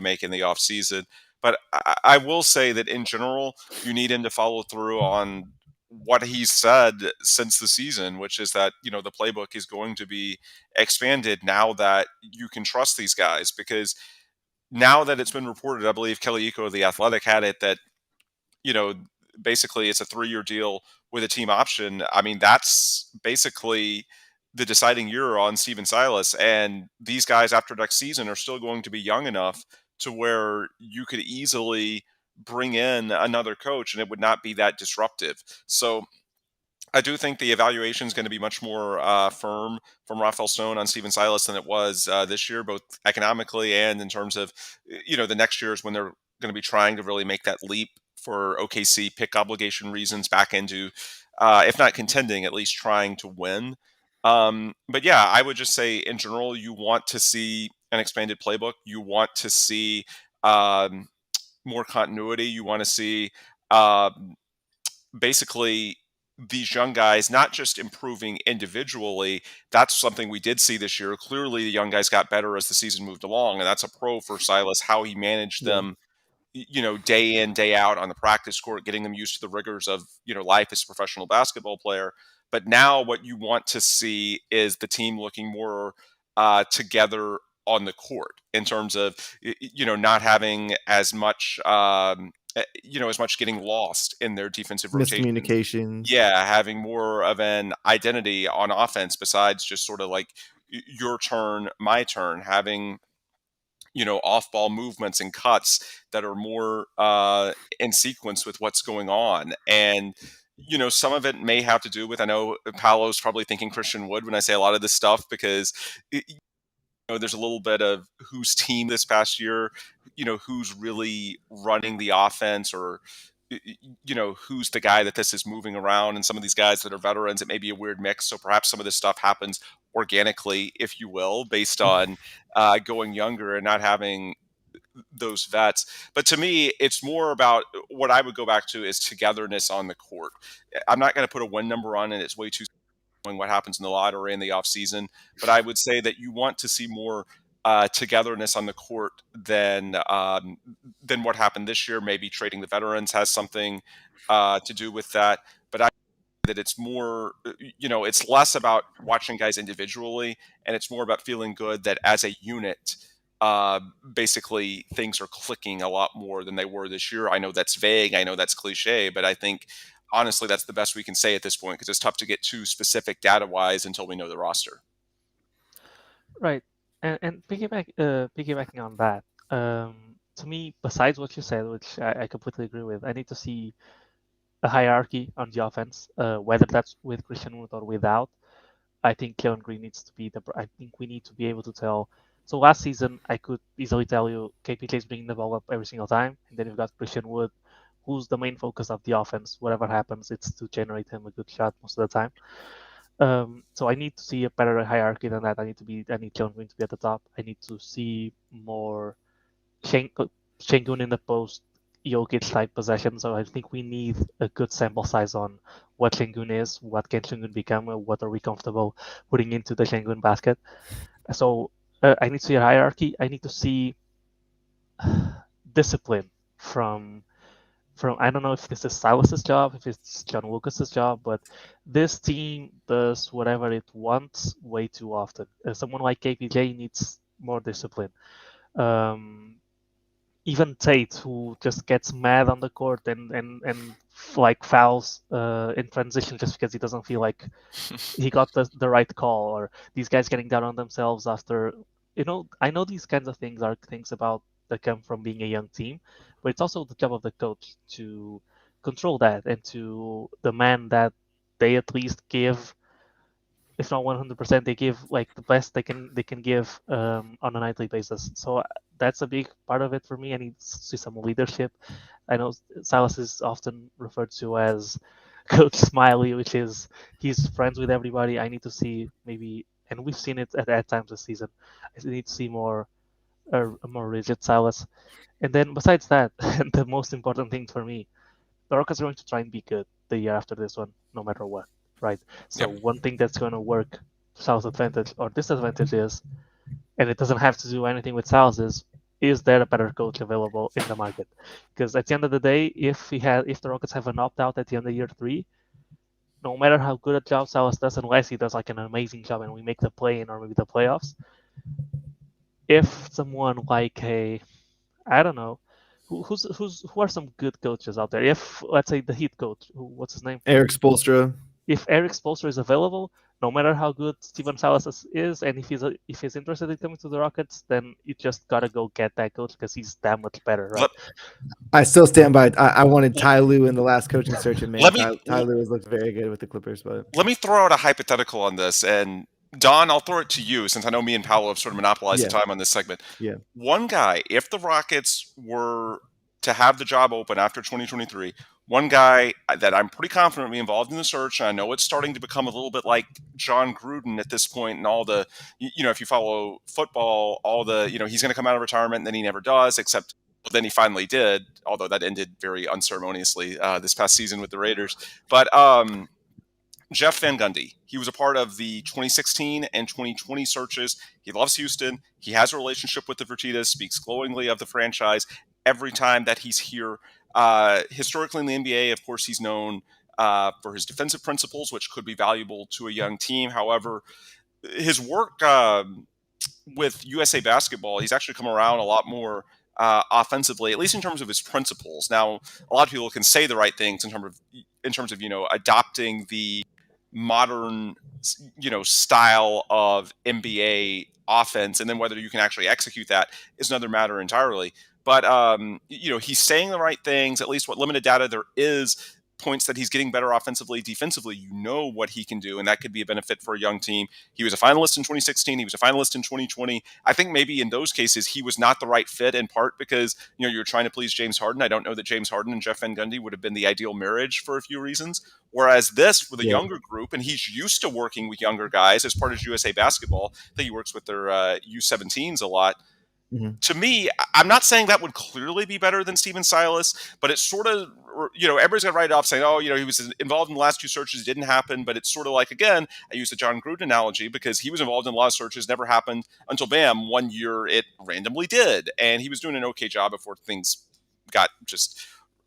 making the offseason. But I will say that in general, you need him to follow through on what he's said since the season, which is that, the playbook is going to be expanded now that you can trust these guys. Because now that it's been reported, I believe Kelly Eco of The Athletic had it, that, you know, basically it's a 3-year deal with a team option. I mean, that's basically the deciding year on Steven Silas. And these guys after next season are still going to be young enough to where you could easily bring in another coach and it would not be that disruptive. So I do think the evaluation is going to be much more firm from Rafael Stone on Steven Silas than it was this year, both economically and in terms of, the next years when they're going to be trying to really make that leap for OKC pick obligation reasons back into, if not contending, at least trying to win. But yeah, I would just say in general, you want to see an expanded playbook. You want to see more continuity. You want to see basically these young guys not just improving individually. That's something we did see this year. Clearly the young guys got better as the season moved along, and that's a pro for Silas, how he managed Yeah. them, day in, day out on the practice court, getting them used to the rigors of, life as a professional basketball player. But now what you want to see is the team looking more together on the court in terms of, not having as much, as much getting lost in their defensive rotations. Miscommunications. Yeah, having more of an identity on offense besides just sort of like your turn, my turn, having off-ball movements and cuts that are more in sequence with what's going on. And some of it may have to do with, I know Paolo's probably thinking Christian Wood when I say a lot of this stuff, because there's a little bit of whose team this past year, who's really running the offense, or who's the guy that this is moving around. And some of these guys that are veterans, it may be a weird mix. So perhaps some of this stuff happens organically, if you will, based on going younger and not having those vets. But to me, it's more about what I would go back to is togetherness on the court. I'm not going to put a win number on it. It's way too knowing what happens in the lottery in the offseason. But I would say that you want to see more togetherness on the court than what happened this year. Maybe trading the veterans has something to do with that. But I that it's more, it's less about watching guys individually, and it's more about feeling good that as a unit, basically things are clicking a lot more than they were this year. I know that's vague. I know that's cliche, but I think honestly that's the best we can say at this point, because it's tough to get too specific data wise until we know the roster. Right. And piggybacking on that, to me, besides what you said, which I completely agree with, I need to see a hierarchy on the offense, whether that's with Christian Wood or without. I think Kellen Green needs to be I think we need to be able to tell. So last season, I could easily tell you KPJ is bringing the ball up every single time, and then you've got Christian Wood, who's the main focus of the offense. Whatever happens, it's to generate him a good shot most of the time. So I need to see a better hierarchy than that. I need Kellen Green to be at the top. I need to see more Shengun in the post, Jokic type possession. So I think we need a good sample size on what Şengün is, what can Şengün become, what are we comfortable putting into the Şengün basket. So I need to see a hierarchy. I need to see discipline from I don't know if this is Silas's job, if it's John Lucas's job, but this team does whatever it wants way too often. Someone like KPJ needs more discipline. Even Tate, who just gets mad on the court and like fouls in transition just because he doesn't feel like he got the right call, or these guys getting down on themselves after, I know these kinds of things are things about that come from being a young team, but it's also the job of the coach to control that and to demand that they at least give, if not 100%, they give like the best they can give on a nightly basis. So that's a big part of it for me. I need to see some leadership. I know Silas is often referred to as Coach Smiley, which is he's friends with everybody. I need to see maybe, and we've seen it at times this season. I need to see a more rigid Silas. And then besides that, the most important thing for me, the Rockets are going to try and be good the year after this one, no matter what, right? So Yep. one thing that's going to work Sal's advantage or disadvantage is, and it doesn't have to do anything with Sal's, is there a better coach available in the market? Because at the end of the day, if the Rockets have an opt out at the end of year 3, no matter how good a job Salas does, unless he does like an amazing job and we make the play-in or maybe the playoffs, if someone like I don't know, who are some good coaches out there? If let's say the Heat coach, what's his name? Eric Spoelstra. If Eric Spoelstra is available, no matter how good Steven Salas is, and if he's interested in coming to the Rockets, then you just gotta go get that coach because he's that much better, right? Let, I still stand by it. I wanted Ty Lue in the last coaching search, and man, let me Ty Lue has looked very good with the Clippers. But let me throw out a hypothetical on this, and Don, I'll throw it to you since I know me and Paolo have sort of monopolized the yeah, time on this segment. yeah, One guy, if the Rockets were to have the job open after 2023, one guy that I'm pretty confident will be involved in the search, and I know it's starting to become a little bit like John Gruden at this point, and all the, if you follow football, all the, he's going to come out of retirement, and then he never does, except then he finally did, although that ended very unceremoniously this past season with the Raiders. But Jeff Van Gundy. He was a part of the 2016 and 2020 searches. He loves Houston. He has a relationship with the Fertittas, speaks glowingly of the franchise every time that he's here. Historically in the NBA, of course, he's known for his defensive principles, which could be valuable to a young team. However, his work with USA Basketball, he's actually come around a lot more offensively, at least in terms of his principles. Now, a lot of people can say the right things in terms of adopting the modern style of NBA offense, and then whether you can actually execute that is another matter entirely. But he's saying the right things. At least what limited data there is points that he's getting better offensively, defensively. You know what he can do, and that could be a benefit for a young team. He was a finalist in 2016. He was a finalist in 2020. I think maybe in those cases he was not the right fit, in part because you're trying to please James Harden. I don't know that James Harden and Jeff Van Gundy would have been the ideal marriage for a few reasons. Whereas this with a younger group, and he's used to working with younger guys as part of USA Basketball. I think he works with their U17s a lot. Mm-hmm. To me, I'm not saying that would clearly be better than Steven Silas, but it's sort of, everybody's going to write it off saying, oh, he was involved in the last two searches, didn't happen. But it's sort of like, again, I use the John Gruden analogy because he was involved in a lot of searches, never happened until, bam, one year it randomly did. And he was doing an okay job before things got just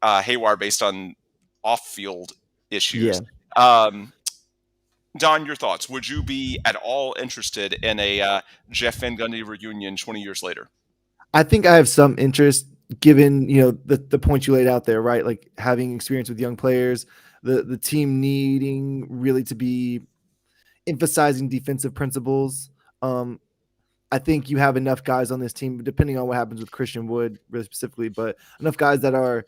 haywire based on off-field issues. Yeah. Don, your thoughts. Would you be at all interested in a Jeff Van Gundy reunion 20 years later? I think I have some interest given, the points you laid out there, right? Like having experience with young players, the team needing really to be emphasizing defensive principles. I think you have enough guys on this team, depending on what happens with Christian Wood really specifically, but enough guys that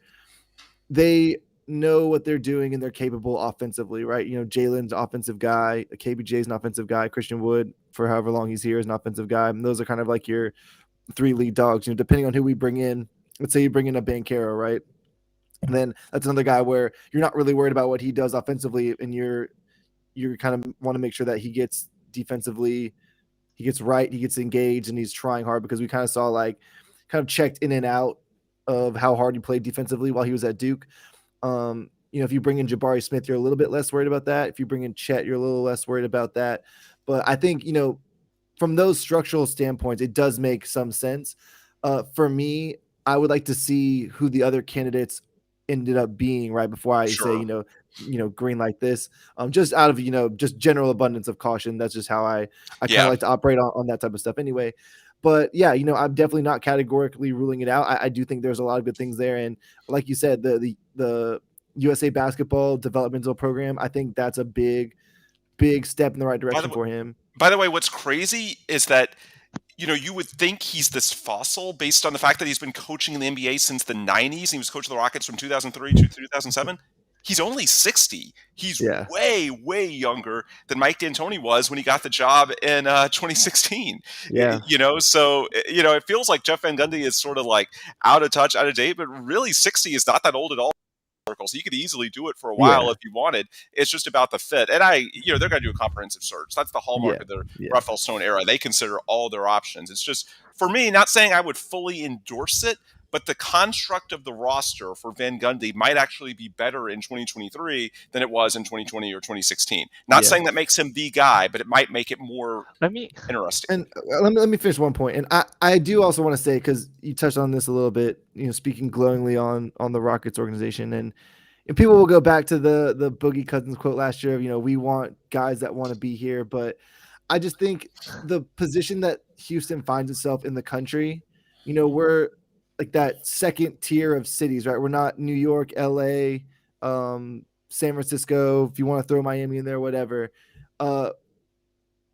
they know what they're doing and they're capable offensively, right? Jalen's offensive guy, KBJ's an offensive guy, Christian Wood for however long he's here is an offensive guy. And those are kind of like your three lead dogs, depending on who we bring in. Let's say you bring in a Banchero, right? And then that's another guy where you're not really worried about what he does offensively, and you're kind of want to make sure that he gets defensively, he gets right, he gets engaged, and he's trying hard, because we kind of saw kind of checked in and out of how hard he played defensively while he was at Duke. If you bring in Jabari Smith, you're a little bit less worried about that. If you bring in Chet, you're a little less worried about that. But I think, from those structural standpoints, it does make some sense. For me, I would like to see who the other candidates ended up being right before I say, Sure. green like this. Just out of, just general abundance of caution. That's just how I kind Yeah. of like to operate on that type of stuff anyway. But yeah, I'm definitely not categorically ruling it out. I do think there's a lot of good things there. And like you said, the USA basketball developmental program, I think that's a big step in the right direction for him. By the way, what's crazy is that, you would think he's this fossil based on the fact that he's been coaching in the NBA since the 90s. He was coaching the Rockets from 2003 to 2007. He's only 60. He's way, way younger than Mike D'Antoni was when he got the job in 2016. Yeah. So, it feels like Jeff Van Gundy is sort of like out of touch, out of date, but really 60 is not that old at all. So you could easily do it for a while if you wanted. It's just about the fit. And they're going to do a comprehensive search. That's the hallmark of the Raphael Stone era. They consider all their options. It's just, for me, not saying I would fully endorse it, but the construct of the roster for Van Gundy might actually be better in 2023 than it was in 2020 or 2016. Not saying that makes him the guy, but it might make it more interesting. And let me finish one point. And I do also want to say, because you touched on this a little bit, speaking glowingly on the Rockets organization, and people will go back to the Boogie Cousins quote last year of, we want guys that want to be here. But I just think the position that Houston finds itself in the country, we're like that second tier of cities, right? We're not New York, LA, San Francisco, if you want to throw Miami in there, whatever.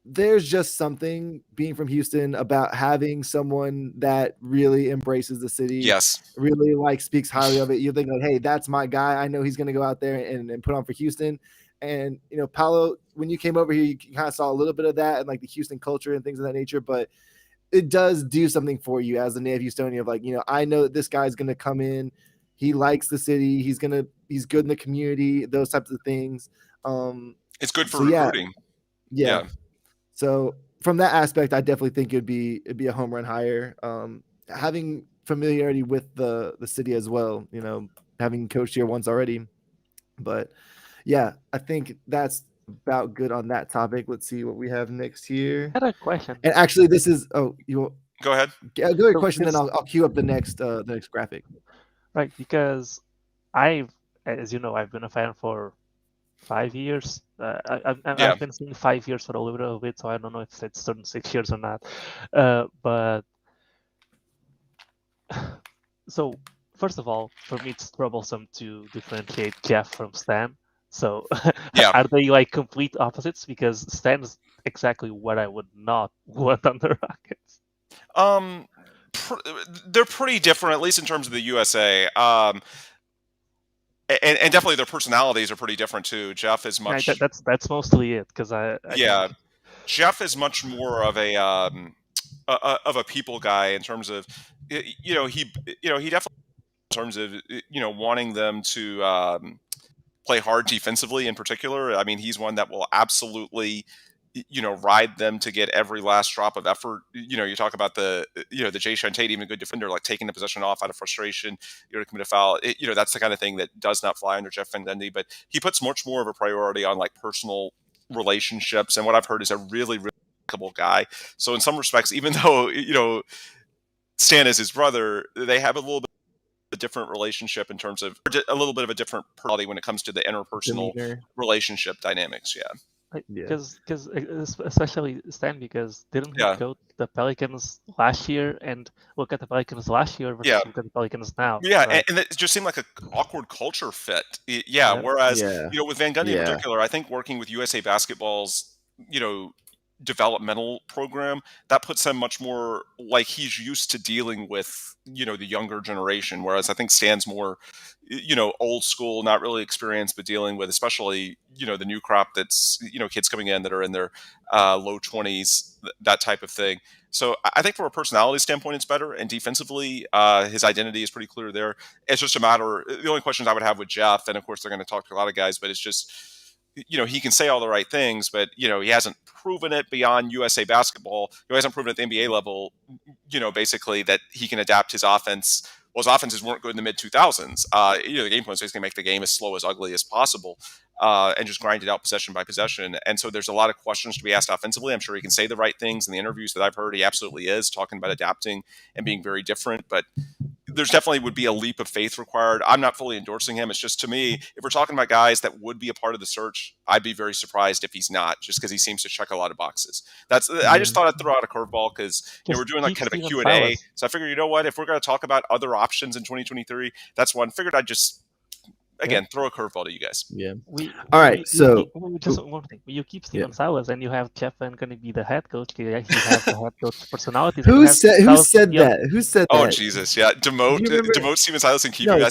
There's just something being from Houston about having someone that really embraces the city. Really speaks highly of it. You think like, hey, that's my guy. I know he's going to go out there and put on for Houston. And, Paolo, when you came over here, you kind of saw a little bit of that and like the Houston culture and things of that nature, but it does do something for you as a native Houstonian of like, I know that this guy's going to come in. He likes the city. He's good in the community, those types of things. It's good for recruiting. Yeah. So from that aspect, I definitely think it'd be a home run hire. Having familiarity with the city as well, having coached here once already. But yeah, I think that's about good on that topic. Let's see what we have next here. I had a question. And actually, this is you go ahead. Go ahead, question, then I'll queue up the next graphic. Right, because as you know, I've been a fan for 5 years. I've been seeing 5 years for a little bit, so I don't know if it's certain 6 years or not. But so first of all, for me, it's troublesome to differentiate Jeff from Stan. So are they like complete opposites? Because Stan is exactly what I would not want on the Rockets. They're pretty different, at least in terms of the USA. And definitely their personalities are pretty different too. Jeff is much. Right, that's mostly it, because Jeff is much more of a people guy in terms of he definitely in terms of wanting them to play hard defensively in particular. I mean, he's one that will absolutely ride them to get every last drop of effort. You talk about the Jae'Sean Tate, even a good defender, like taking the possession off out of frustration, to commit a foul. That's the kind of thing that does not fly under Jeff Van Gundy, but he puts much more of a priority on like personal relationships. And what I've heard is a really, really likable guy. So in some respects, even though, Stan is his brother, they have a little bit of a different relationship in terms of a little bit of a different personality when it comes to the interpersonal relationship dynamics. Because especially Stan, because didn't he go to the Pelicans last year and look at the Pelicans last year versus look at the Pelicans now? Right? And it just seemed like an awkward culture fit. Whereas with Van Gundy in particular, I think working with USA Basketball's developmental program, that puts him much more like he's used to dealing with the younger generation, whereas I think Stan's more old school, not really experienced, but dealing with especially the new crop that's kids coming in that are in their low 20s, that type of thing. So I think from a personality standpoint it's better, and defensively his identity is pretty clear there. It's just a matter, the only questions I would have with Jeff, and of course they're going to talk to a lot of guys, but it's just he can say all the right things, but he hasn't proven it beyond USA Basketball. He hasn't proven at the NBA level, basically that he can adapt his offense his offenses weren't good in the mid 2000s. The game plan was basically make the game as slow, as ugly as possible, and just grind it out possession by possession. And so there's a lot of questions to be asked offensively. I'm sure he can say the right things in the interviews that I've heard. He absolutely is talking about adapting and being very different, but there's definitely would be a leap of faith required. I'm not fully endorsing him. It's just, to me, if we're talking about guys that would be a part of the search, I'd be very surprised if he's not, just because he seems to check a lot of boxes. I just thought I'd throw out a curveball because we're doing like kind of a Q&A. So I figured, if we're going to talk about other options in 2023, that's one. Figured I'd just throw a curveball to you guys. Yeah. All right. So just one thing. You keep Steven Silas, and you have Jeffen going to be the head coach. He has the head coach personality. Who said that? Who said that? Oh Jesus, yeah. Demote Steven Silas and keep him.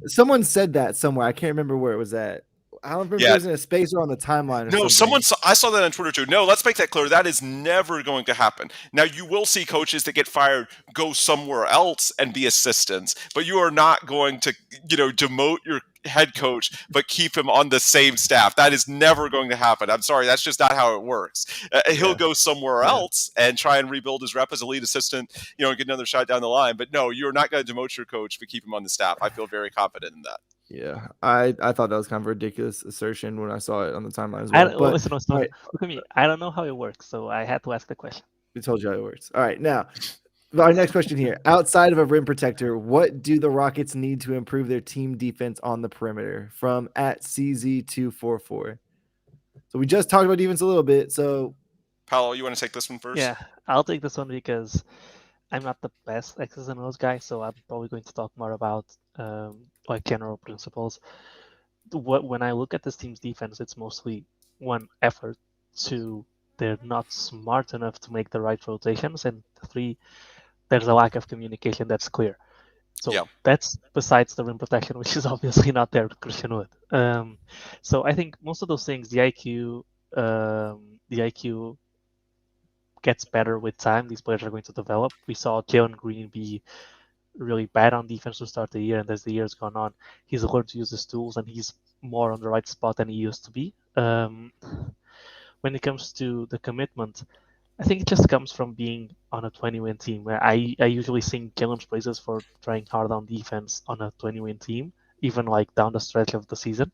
Someone said that somewhere. I can't remember where it was at. I don't remember if it was in a space or on the timeline or something. I saw that on Twitter too. No, let's make that clear. That is never going to happen. Now, you will see coaches that get fired go somewhere else and be assistants, but you are not going to, demote your head coach but keep him on the same staff. That is never going to happen. I'm sorry, that's just not how it works. He'll go somewhere else and try and rebuild his rep as a lead assistant, and get another shot down the line. But no, you're not going to demote your coach but keep him on the staff. I feel very confident in that. Yeah, I thought that was kind of a ridiculous assertion when I saw it on the timeline as well. Listen, look at me. I don't know how it works, so I had to ask the question. We told you how it works. All right, now, our next question here. Outside of a rim protector, what do the Rockets need to improve their team defense on the perimeter? From @CZ244. So we just talked about defense a little bit. So, Paolo, you want to take this one first? Yeah, I'll take this one because I'm not the best X's and O's guy, so I'm probably going to talk more about general principles. When I look at this team's defense, it's mostly one, effort, two, they're not smart enough to make the right rotations, and three, there's a lack of communication that's clear. So that's besides the rim protection, which is obviously not there with Christian Wood. So I think most of those things, the IQ gets better with time. These players are going to develop. We saw Jalen Green be really bad on defense to start the year, and as the year's gone on, he's learned to use his tools, and he's more on the right spot than he used to be. When it comes to the commitment, I think it just comes from being on a 20-win team. I usually sing Killam's praises for trying hard on defense on a 20-win team, even like down the stretch of the season.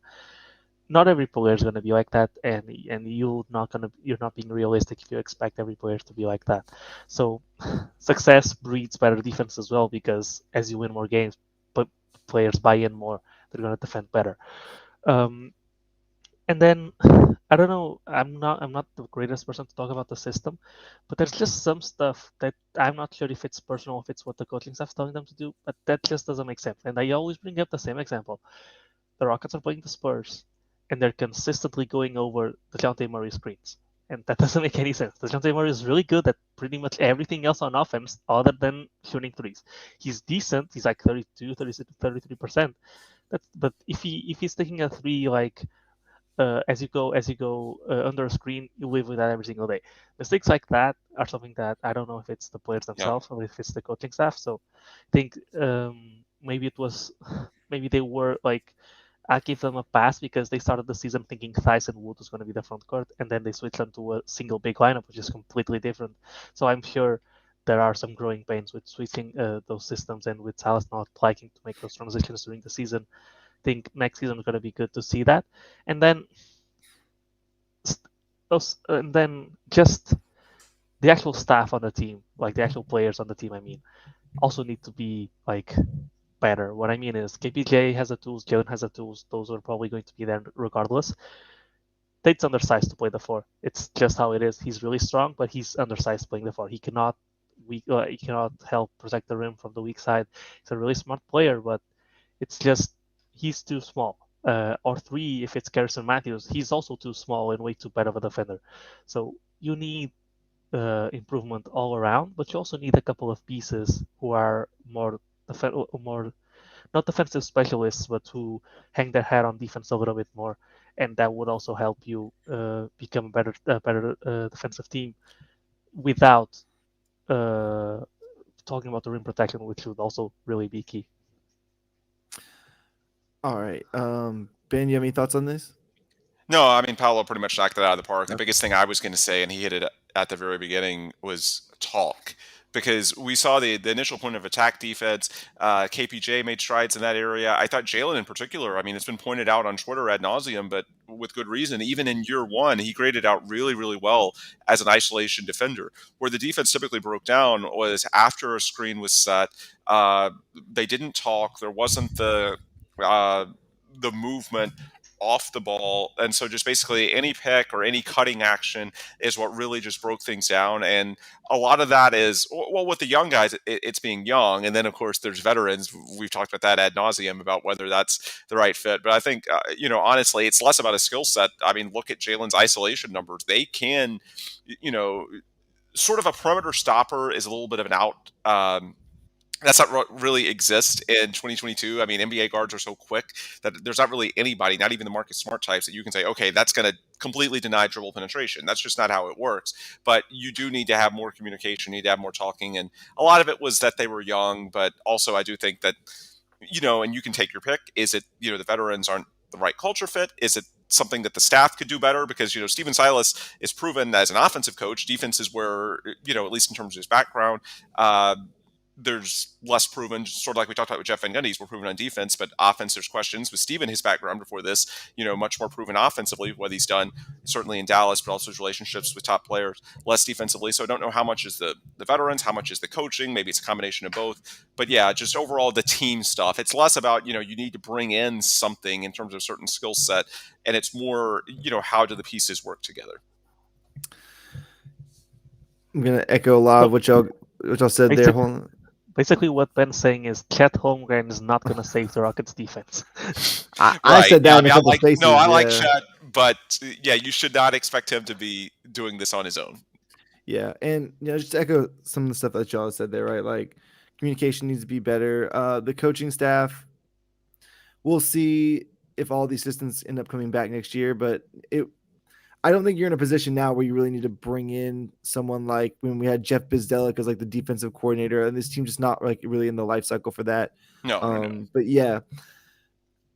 Not every player is going to be like that, and you're not being realistic if you expect every player to be like that. So success breeds better defense as well, because as you win more games, but players buy in more, they're going to defend better. And then I don't know, I'm not the greatest person to talk about the system, but there's just some stuff that I'm not sure if it's personal, if it's what the coaching staff's telling them to do, but that just doesn't make sense. And I always bring up the same example. The Rockets are playing the Spurs, and they're consistently going over the DeJounte Murray screens. And that doesn't make any sense. DeJounte Murray is really good at pretty much everything else on offense other than shooting threes. He's decent. He's like 32, 33%. But if he's taking a three, like as you go under a screen, you live with that every single day. Mistakes like that are something that I don't know if it's the players themselves or if it's the coaching staff. So I think maybe they were like, I gave them a pass because they started the season thinking Theis and Wood was going to be the front court, and then they switched onto a single big lineup, which is completely different. So I'm sure there are some growing pains with switching those systems, and with Silas not liking to make those transitions during the season. I think next season is going to be good to see that. And then just the actual staff on the team, like the actual players on the team, I mean, also need to be like better. What I mean is KPJ has the tools, Jalen has the tools. Those are probably going to be there regardless. Tate's undersized to play the 4. It's just how it is. He's really strong, but he's undersized playing the 4. He cannot help protect the rim from the weak side. He's a really smart player, but it's just he's too small. Or 3, if it's Garrison Matthews, he's also too small and way too bad of a defender. So you need improvement all around, but you also need a couple of pieces who are more not defensive specialists, but who hang their head on defense a little bit more, and that would also help you become a better defensive team without talking about the rim protection, which would also really be key. All right, Ben, you have any thoughts on this? No, I mean, Paolo pretty much knocked it out of the park. The biggest thing I was going to say, and he hit it at the very beginning, was talk. because we saw the initial point of attack defense. KPJ made strides in that area. I thought Jalen in particular, I mean, it's been pointed out on Twitter ad nauseum, but with good reason. Even in year one, he graded out really, really well as an isolation defender. Where the defense typically broke down was after a screen was set. They didn't talk. There wasn't uh, the movement off the ball, and so just basically any pick or any cutting action is what really just broke things down. And a lot of that is, well, with the young guys, it's being young, and then of course there's veterans. We've talked about that ad nauseum about whether that's the right fit. But I think honestly, it's less about a skill set. I mean, look at Jalen's isolation numbers. They can, sort of a perimeter stopper is a little bit of an out. That's not what really exists in 2022. I mean, NBA guards are so quick that there's not really anybody, not even the Marcus Smart types, that you can say, okay, that's going to completely deny dribble penetration. That's just not how it works. But you do need to have more communication, you need to have more talking. And a lot of it was that they were young, but also I do think that, and you can take your pick. Is it, the veterans aren't the right culture fit? Is it something that the staff could do better? Because, Stephen Silas is proven as an offensive coach. Defense is where, at least in terms of his background, there's less proven, sort of like we talked about with Jeff Van Gundy. We're proven on defense, but offense, there's questions. With Steven, his background before this, much more proven offensively, what he's done, certainly in Dallas, but also his relationships with top players, less defensively. So I don't know how much is the veterans, how much is the coaching. Maybe it's a combination of both. But yeah, just overall the team stuff. It's less about, you need to bring in something in terms of a certain skill set. And it's more, how do the pieces work together? I'm going to echo a lot of what y'all said there. Hold on. Basically, what Ben's saying is Chet Holmgren is not going to save the Rockets' defense. I said that in a couple spaces. No, I like Chet, but yeah, you should not expect him to be doing this on his own. Yeah, and just to echo some of the stuff that y'all said there, right? Like communication needs to be better. The coaching staff, we'll see if all the assistants end up coming back next year, but I don't think you're in a position now where you really need to bring in someone like when we had Jeff Bizdelic as like the defensive coordinator, and this team just not like really in the life cycle for that. No. But yeah,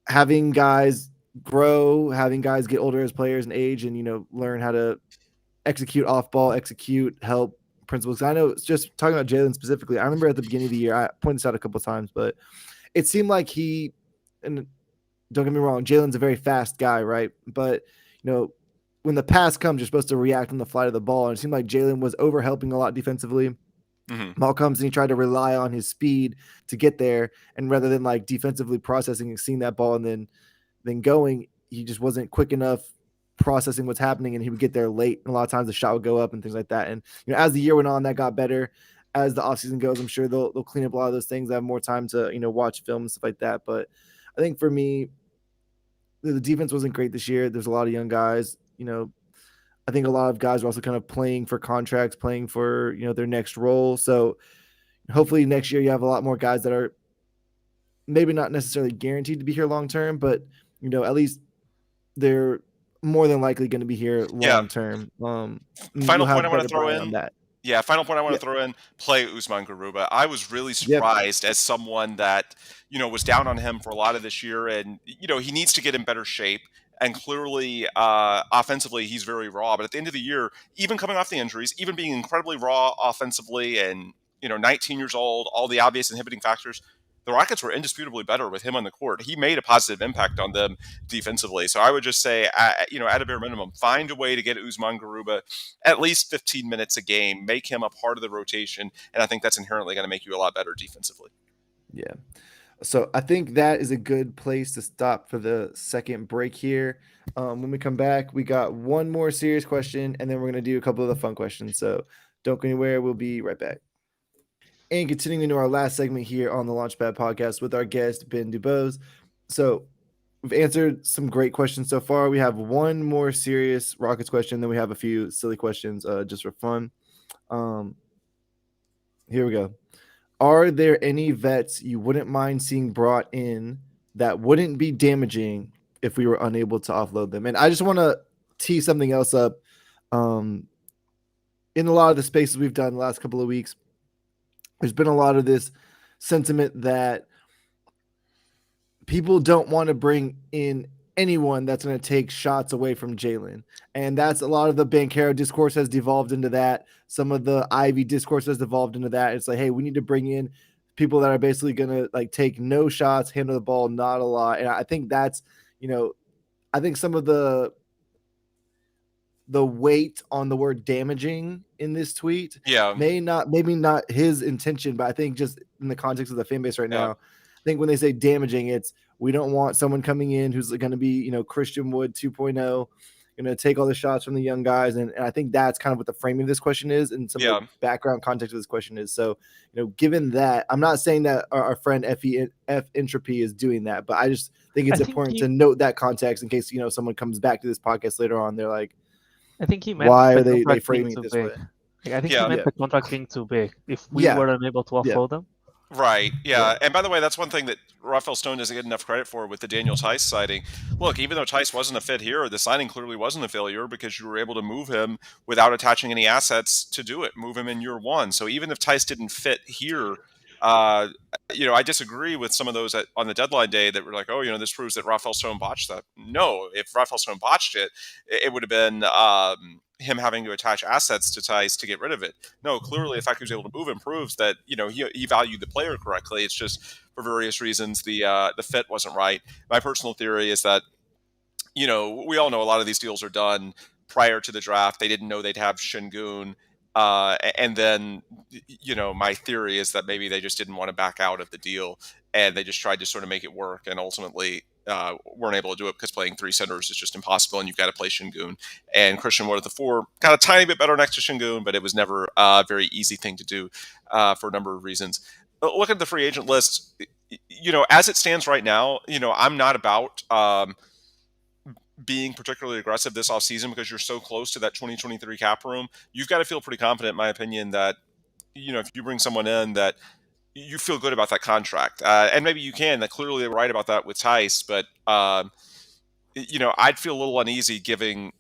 having guys grow, having guys get older as players and age, and learn how to execute off ball, help principles. I know it's just talking about Jalen specifically. I remember at the beginning of the year, I pointed this out a couple of times, but it seemed like and don't get me wrong, Jalen's a very fast guy, right? But when the pass comes, you're supposed to react on the fly to the ball. And it seemed like Jalen was overhelping a lot defensively. Mm-hmm. Ball comes and he tried to rely on his speed to get there. And rather than like defensively processing and seeing that ball and then going, he just wasn't quick enough processing what's happening. And he would get there late. And a lot of times the shot would go up and things like that. And as the year went on, that got better. As the offseason goes, I'm sure they'll clean up a lot of those things. I have more time to, watch film and stuff like that. But I think for me, the defense wasn't great this year. There's a lot of young guys. I think a lot of guys are also kind of playing for contracts, playing for, their next role. So hopefully next year you have a lot more guys that are maybe not necessarily guaranteed to be here long term, but at least they're more than likely going to be here long term. Final point I want to throw in that. Yeah, final point I want to throw in, play Usman Garuba. I was really surprised as someone that, was down on him for a lot of this year. And, he needs to get in better shape. And clearly, offensively, he's very raw. But at the end of the year, even coming off the injuries, even being incredibly raw offensively and, 19 years old, all the obvious inhibiting factors, the Rockets were indisputably better with him on the court. He made a positive impact on them defensively. So I would just say, at a bare minimum, find a way to get Usman Garuba at least 15 minutes a game, make him a part of the rotation, and I think that's inherently going to make you a lot better defensively. Yeah. So I think that is a good place to stop for the second break here. When we come back, we got one more serious question, and then we're going to do a couple of the fun questions. So don't go anywhere. We'll be right back. And continuing into our last segment here on the Launchpad podcast with our guest, Ben Dubose. So we've answered some great questions so far. We have one more serious Rockets question, then we have a few silly questions just for fun. Here we go. Are there any vets you wouldn't mind seeing brought in that wouldn't be damaging if we were unable to offload them? And I just want to tee something else up. In a lot of the spaces we've done the last couple of weeks, there's been a lot of this sentiment that people don't want to bring in anyone that's going to take shots away from Jalen. And that's a lot of the Banchero discourse has devolved into that. Some of the Ivy discourse has devolved into that. It's like, hey, we need to bring in people that are basically going to like take no shots, handle the ball not a lot. And I think that's, I think some of the weight on the word damaging in this tweet maybe not his intention, but I think just in the context of the fan base right now, I think when they say damaging, it's we don't want someone coming in who's going to be, Christian Wood 2.0, going to take all the shots from the young guys. And I think that's kind of what the framing of this question is and some of the background context of this question is. So, given that, I'm not saying that our friend F Entropy is doing that, but I just think it's important to note that context in case, someone comes back to this podcast later on. They're like, I think he meant why are they framing it this way? I think he meant the contract being too big. If we were unable to offload them. Right. Yeah. And by the way, that's one thing that Rafael Stone doesn't get enough credit for with the Daniel Tice signing. Look, even though Tice wasn't a fit here, the signing clearly wasn't a failure because you were able to move him without attaching any assets to do it. Move him in year one. So even if Tice didn't fit here, I disagree with some of those on the deadline day that were like, oh, this proves that Rafael Stone botched that. No, if Rafael Stone botched it, it would have been him having to attach assets to Tice to get rid of it. No, clearly the fact he was able to move him proves that, he valued the player correctly. It's just for various reasons the fit wasn't right. My personal theory is that, we all know a lot of these deals are done prior to the draft. They didn't know they'd have Şengün. And then, my theory is that maybe they just didn't want to back out of the deal and they just tried to sort of make it work and ultimately weren't able to do it because playing three centers is just impossible and you've got to play Şengün. And Christian Wood at the four got a tiny bit better next to Şengün, but it was never a very easy thing to do for a number of reasons. But look at the free agent list. As it stands right now, I'm not about being particularly aggressive this offseason because you're so close to that 2023 cap room. You've got to feel pretty confident, in my opinion, that, if you bring someone in that you feel good about that contract. And maybe you can. That clearly they're right about that with Tice. But, I'd feel a little uneasy giving,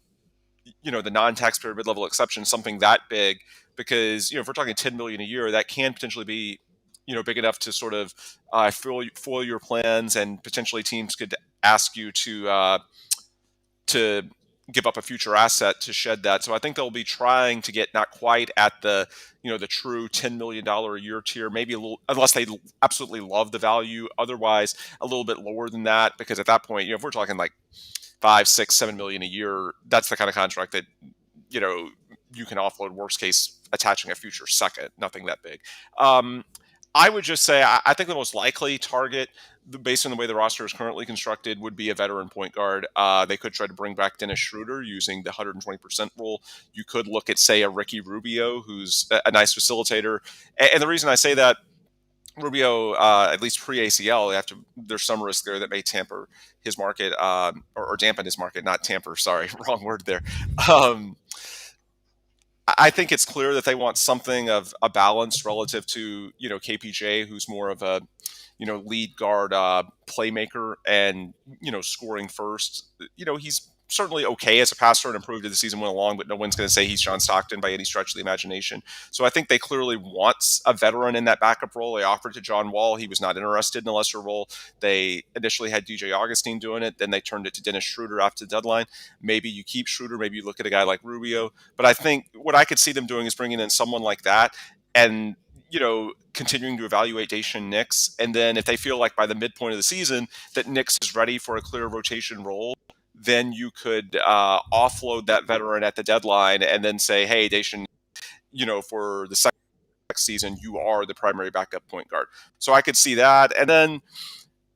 the non-taxpayer mid-level exception something that big because, if we're talking $10 million a year, that can potentially be, big enough to sort of foil your plans and potentially teams could ask you to give up a future asset to shed that. So I think they'll be trying to get not quite at the, the true $10 million a year tier, maybe a little, unless they absolutely love the value. Otherwise, a little bit lower than that, because at that point, if we're talking like 5, 6, 7 million a year, that's the kind of contract that, you can offload, worst case, attaching a future second, nothing that big. I would just say, I think the most likely target, based on the way the roster is currently constructed, would be a veteran point guard. They could try to bring back Dennis Schroeder using the 120% rule. You could look at, say, a Ricky Rubio, who's a nice facilitator. And the reason I say that, Rubio, at least pre-ACL, there's some risk there that may tamper his market, or dampen his market, not tamper, sorry, wrong word there. I think it's clear that they want something of a balance relative to, KPJ, who's more of a, lead guard playmaker and, scoring first. He's certainly okay as a passer and improved as the season went along, but no one's going to say he's John Stockton by any stretch of the imagination. So I think they clearly want a veteran in that backup role. They offered to John Wall. He was not interested in a lesser role. They initially had DJ Augustine doing it. Then they turned it to Dennis Schroeder after the deadline. Maybe you keep Schroeder. Maybe you look at a guy like Rubio. But I think what I could see them doing is bringing in someone like that and, continuing to evaluate Dacian Nix. And then if they feel like by the midpoint of the season that Nix is ready for a clear rotation role, then you could offload that veteran at the deadline and then say, hey, Dacian, for the second season, you are the primary backup point guard. So I could see that. And then,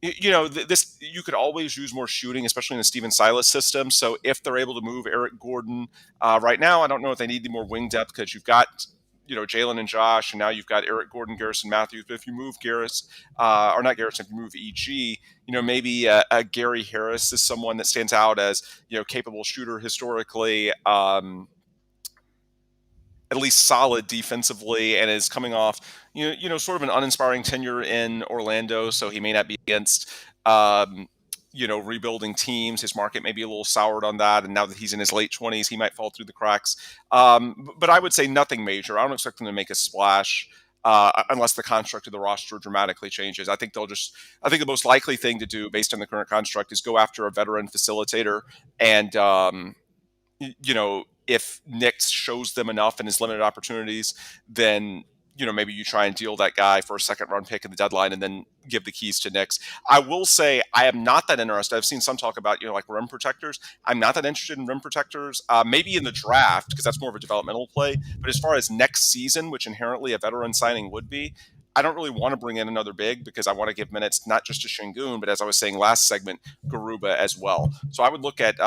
this you could always use more shooting, especially in the Steven Silas system. So if they're able to move Eric Gordon right now, I don't know if they need the more wing depth because you've got Jalen and Josh, and now you've got Eric Gordon, Garrison Matthews. But if you move Garris, or not Garrison, if you move EG, maybe a Gary Harris is someone that stands out as, capable shooter historically, at least solid defensively, and is coming off, sort of an uninspiring tenure in Orlando. So he may not be against, rebuilding teams. His market may be a little soured on that. And now that he's in his late 20s, he might fall through the cracks. But I would say nothing major. I don't expect them to make a splash. unless the construct of the roster dramatically changes. I think the most likely thing to do based on the current construct is go after a veteran facilitator and, if Nick shows them enough in his limited opportunities, then maybe you try and deal that guy for a second round pick at the deadline and then give the keys to Knicks. I will say I am not that interested. I've seen some talk about like rim protectors. I'm not that interested in rim protectors. Maybe in the draft because that's more of a developmental play. But as far as next season, which inherently a veteran signing would be, I don't really want to bring in another big because I want to give minutes not just to Şengün, but as I was saying last segment, Garuba as well. So I would look at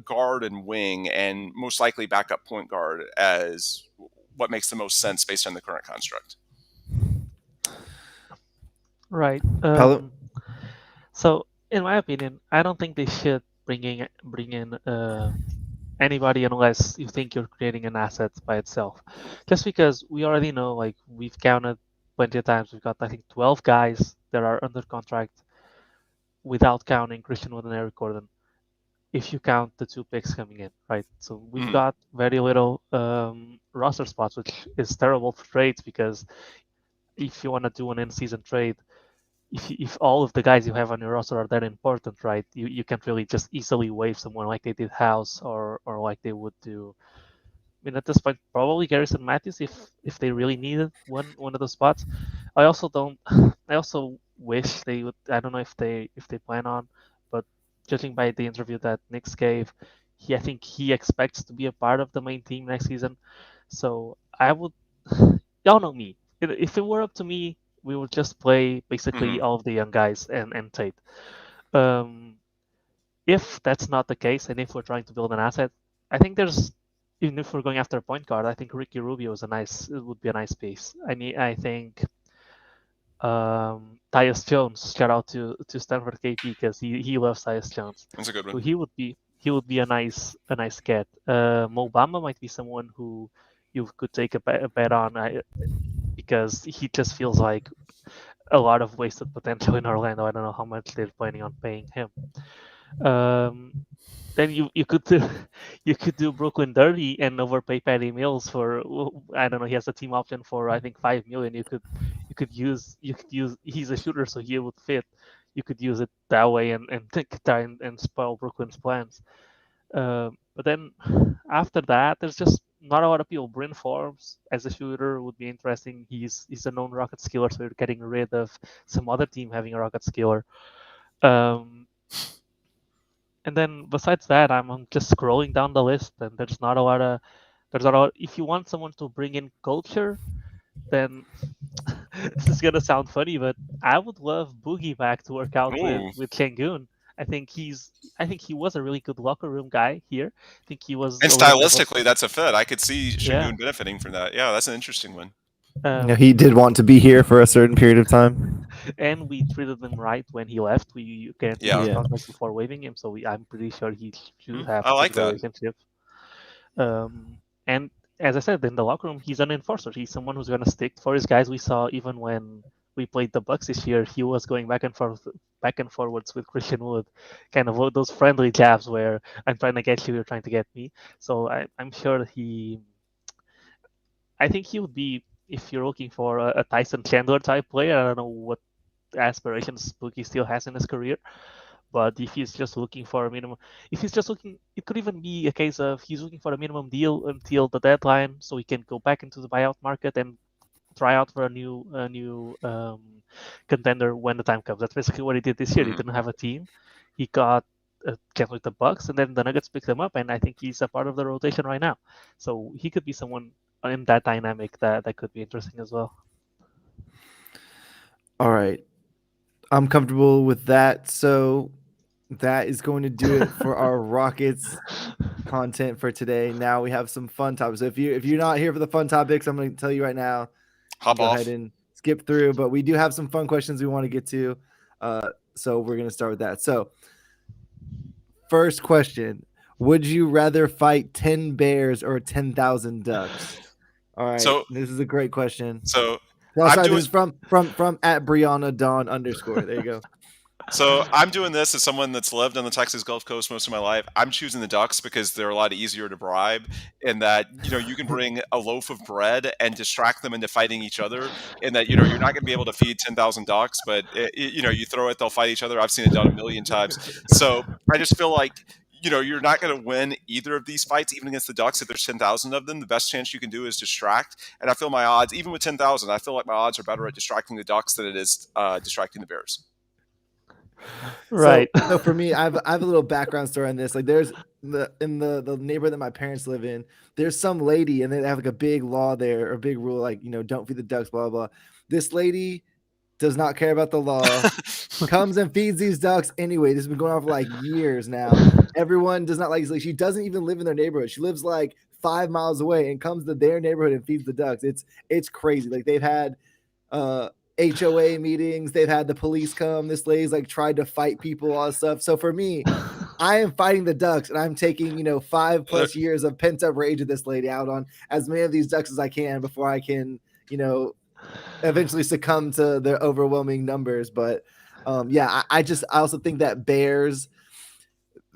guard and wing and most likely backup point guard as what makes the most sense based on the current construct. Right. So, in my opinion, I don't think they should bring in anybody unless you think you're creating an asset by itself. Just because we already know, like we've counted plenty of times, we've got I think 12 guys that are under contract without counting Christian Wood and Eric Gordon. If you count the 2 picks coming in, right? So we've got very little roster spots, which is terrible for trades because if you want to do an in-season trade, if all of the guys you have on your roster are that important, right? You can't really just easily waive someone like they did House or like they would do. I mean, at this point, probably Garrison Matthews if they really needed one of those spots. I also don't. I also wish they would. I don't know if they plan on, but judging by the interview that Knicks gave, I think he expects to be a part of the main team next season. So I would. Y'all know me. If it were up to me, we would just play basically all of the young guys and Tate. If that's not the case, and if we're trying to build an asset, I think there's, even if we're going after a point guard, I think Ricky Rubio would be a nice piece. I think Tyus Jones, shout out to Stanford KP because he loves Tyus Jones. That's a good one. So he would be a nice get. Mo Bamba might be someone who you could take a bet on because he just feels like a lot of wasted potential in Orlando. I don't know how much they're planning on paying him. Then you could do Brooklyn Dirty and overpay Patty Mills for, I don't know, he has a team option for I think $5 million. You could use he's a shooter, so he would fit. You could use it that way and try and spoil Brooklyn's plans. But then after that, there's just not a lot of people. Bryn Forbes as a shooter would be interesting. He's a known rocket skiller, so you're getting rid of some other team having a rocket skiller. And then besides that, I'm just scrolling down the list, and there's not a lot. If you want someone to bring in culture, then this is gonna sound funny, but I would love Boogie back to work out with Şengün. I think he was a really good locker room guy here. I think he was. And stylistically, that's a fit. I could see Şengün benefiting from that. Yeah, that's an interesting one. He did want to be here for a certain period of time, and we treated him right when he left. We guaranteed his contract before waiving him, so I'm pretty sure he should have a good relationship. And as I said, in the locker room, he's an enforcer. He's someone who's going to stick for his guys. We saw even when we played the Bucks this year, he was going back and forwards with Christian Wood, kind of those friendly jabs where I'm trying to get you, you're trying to get me. So I'm sure I think he would be, if you're looking for a Tyson Chandler type player. I don't know what aspirations Boogie still has in his career, but if he's just looking for a minimum, it could even be a case of he's looking for a minimum deal until the deadline, so he can go back into the buyout market and try out for a new contender when the time comes. That's basically what he did this year. He didn't have a team. He got a chance with the Bucks, and then the Nuggets picked him up, and I think he's a part of the rotation right now. So he could be someone in that dynamic that could be interesting as well. All right. I'm comfortable with that. So that is going to do it for our Rockets content for today. Now we have some fun topics. So if you're not here for the fun topics, I'm going to tell you right now, go ahead and skip through. But we do have some fun questions we want to get to. So we're going to start with that. So first question, would you rather fight 10 bears or 10,000 ducks? All right. So this is a great question. So this is from at Brianna Dawn _. There you go. So I'm doing this as someone that's lived on the Texas Gulf Coast most of my life. I'm choosing the ducks because they're a lot easier to bribe, in that you can bring a loaf of bread and distract them into fighting each other. In that you're not going to be able to feed 10,000 ducks, but you throw it, they'll fight each other. I've seen it done a million times. So I just feel like you're not going to win either of these fights, even against the ducks. If there's 10,000 of them, the best chance you can do is distract. And I feel my odds, even with 10,000, I feel like my odds are better at distracting the ducks than it is distracting the bears. Right. So for me, I have a little background story on this. Like, there's the neighborhood that my parents live in. There's some lady, and they have like a big law there, or a big rule, like don't feed the ducks, blah blah. This lady does not care about the law. Comes and feeds these ducks anyway. This has been going on for like years now. Everyone does not like. She doesn't even live in their neighborhood. She lives like 5 miles away and comes to their neighborhood and feeds the ducks. It's crazy. Like, they've had HOA meetings. They've had the police come. This lady's like tried to fight people, all this stuff. So for me, I am fighting the ducks, and I'm taking 5+ years of pent up rage of this lady out on as many of these ducks as I can before I can eventually succumb to their overwhelming numbers. But I also think that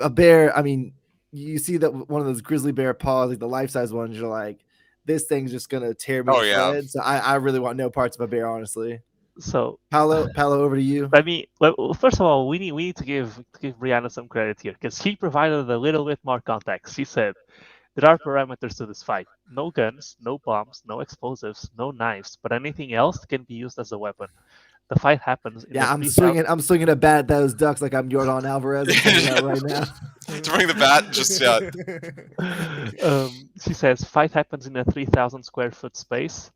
a bear. I mean, you see that one of those grizzly bear paws, like the life size ones, you're like, this thing's just gonna tear me Oh, to yeah. shreds. So I really want no parts of a bear, honestly. So, Paolo, over to you. first of all, we need to give Brianna some credit here, because she provided a little bit more context. She said there are parameters to this fight: no guns, no bombs, no explosives, no knives, but anything else can be used as a weapon. The fight happens in the Yeah, I'm 3,000. swinging a bat at those ducks like I'm Jordan Alvarez. I'm telling you that right now. To bring the bat, just She says fight happens in a 3,000 square foot space.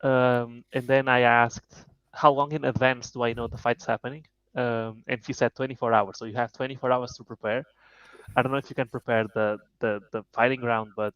And then I asked, how long in advance do I know the fight's happening? And she said 24 hours. So you have 24 hours to prepare. I don't know if you can prepare the fighting ground, but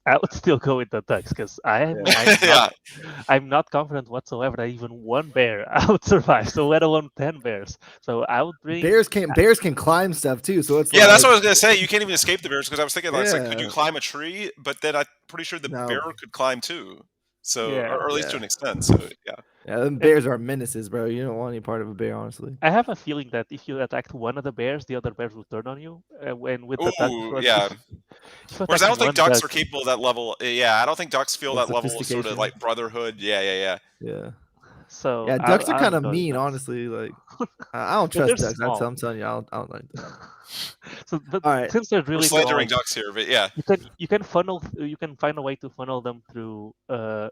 I would still go with the ducks, because I'm not confident whatsoever that even one bear I would survive. So let alone 10 bears. So I would bring Bears can climb stuff too. So it's yeah, like, that's what I was gonna say. You can't even escape the bears, because I was thinking, like, it's like, could you Yeah. climb a tree? But then I'm pretty sure the No. bear could climb too. So, Yeah. or at least to Yeah. an extent. So yeah. Yeah, them bears are menaces, bro. You don't want any part of a bear, honestly. I have a feeling that if you attacked one of the bears, the other bears will turn on you. When with the duck, Ooh, if yeah. you Whereas I attack don't think one ducks duck, are capable of that level. Yeah, I don't think ducks feel The that level of sort of sophistication. like brotherhood. Yeah. Yeah. so Yeah, ducks are I kind would of go with mean, ducks. honestly. Like, I don't But trust they're ducks. small. I'm telling you, I don't like that. But All right. since they're We're really small, slandering like, ducks here, but yeah. you can find a way to funnel them through,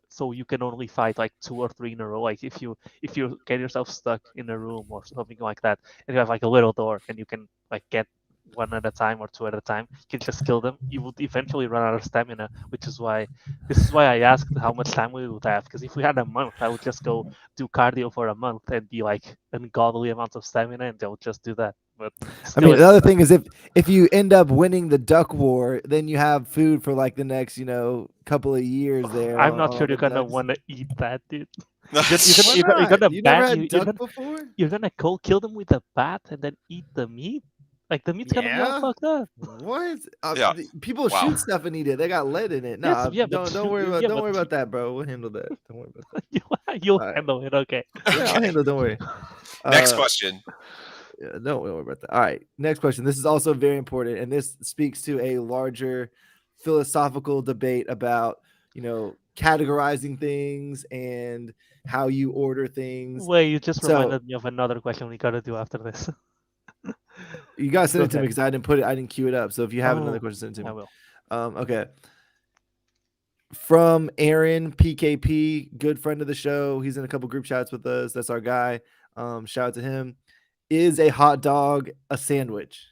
so you can only fight like 2 or 3 in a row. Like, if you get yourself stuck in a room or something like that, and you have like a little door, and you can like get one at a time or 2 at a time, you can just kill them. You would eventually run out of stamina, which is why I asked how much time we would have, because if we had a month, I would just go do cardio for a month and be like ungodly amounts of stamina, and they'll just do that. But I mean, the other thing is, if you end up winning the duck war, then you have food for like the next couple of years there. I'm not on sure the you're gonna ducks. want to eat that, dude. Why You're not? gonna You never had you're duck gonna before? kill them with a bat and then eat the meat. Like, the meat's gonna be all Yeah. fucked up. What? Yeah. People Wow. shoot stuff and eat it. They got lead in it. No, Yes, yeah, but don't worry about yeah, don't but worry about that, bro. We'll handle that. Don't worry about that. you'll All right. handle it, okay? Yeah, I'll Okay. handle it. Don't worry. Next question. Yeah, don't worry about that. All right. Next question. This is also very important, and this speaks to a larger philosophical debate about, categorizing things and how you order things. Wait, you just So- reminded me of another question we gotta do after this. You guys send Go it to me ahead. because I didn't queue it up. So if you have another question, send it to I me. will. Okay. From Aaron PKP, good friend of the show. He's in a couple group chats with us. That's our guy. Shout out to him. Is a hot dog a sandwich?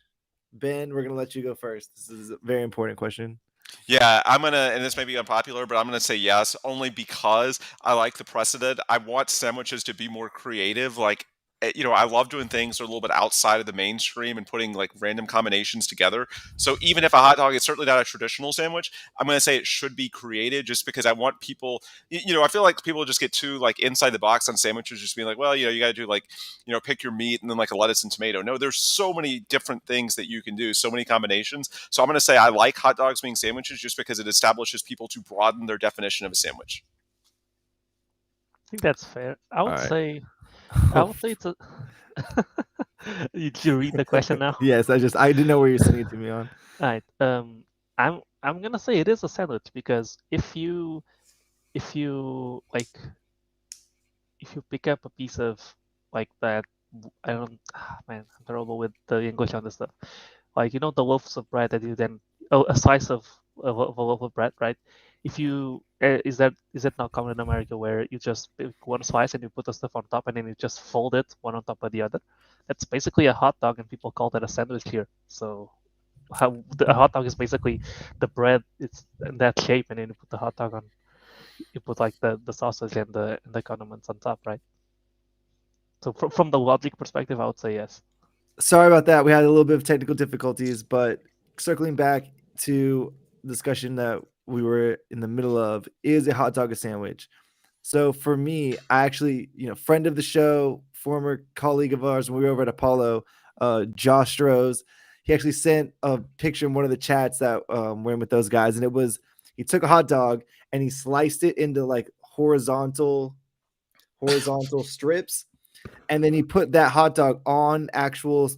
Ben, we're gonna let you go first. This is a very important question. Yeah, I'm gonna, and this may be unpopular, but I'm gonna say yes, only because I like the precedent. I want sandwiches to be more creative. Like, I love doing things that are a little bit outside of the mainstream and putting like random combinations together. So even if a hot dog is certainly not a traditional sandwich, I'm gonna say it should be created, just because I want people. I feel like people just get too like inside the box on sandwiches, just being like, well, you got to do like, pick your meat and then like a lettuce and tomato. No, there's so many different things that you can do, so many combinations. So I'm going to say I like hot dogs being sandwiches, just because it establishes people to broaden their definition of a sandwich. I think that's fair. I would All right. say it's a Did you read the question now? Yes, I didn't know where you're sending it to me on. All right. I'm gonna say it is a sandwich because if you like if you pick up a piece of like that, I don't, man, I'm terrible with the English on this stuff. Like, you know, the loaves of bread that you then, oh, a slice of a loaf of bread, right? If you, is that not common in America where you just pick one slice and you put the stuff on top and then you just fold it one on top of the other? That's basically a hot dog and people call that a sandwich here. So a hot dog is basically the bread, it's in that shape and then you put the hot dog on, you put like the sausage and the condiments on top, right? So from the logic perspective, I would say yes. Sorry about that. We had a little bit of technical difficulties, but circling back to discussion that we were in the middle of, is a hot dog a sandwich? So for me, I actually, friend of the show, former colleague of ours when we were over at Apollo, Josh Strohs, he actually sent a picture in one of the chats that we're in with those guys, and it was, he took a hot dog and he sliced it into like horizontal strips, and then he put that hot dog on actual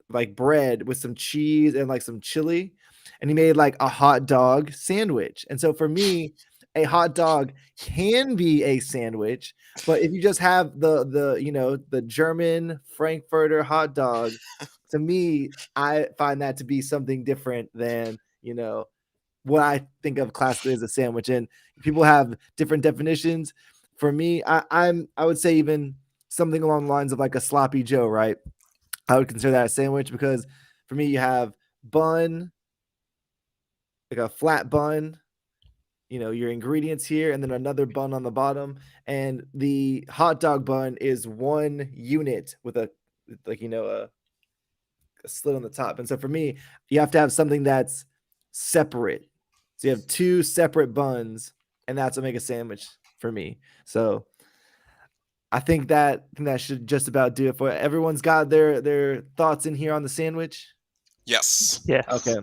like bread with some cheese and like some chili, and he made like a hot dog sandwich. And so for me, a hot dog can be a sandwich, but if you just have the German Frankfurter hot dog, to me, I find that to be something different than what I think of classically as a sandwich. And people have different definitions. For me, I would say even something along the lines of like a sloppy Joe, right? I would consider that a sandwich because for me, you have bun, like a flat bun, your ingredients here, and then another bun on the bottom. And the hot dog bun is one unit with a slit on the top. And so for me, you have to have something that's separate. So you have two separate buns, and that's what make a sandwich for me. So I think that should just about do it for it. Everyone's got their thoughts in here on the sandwich. Yes. Yes. Okay.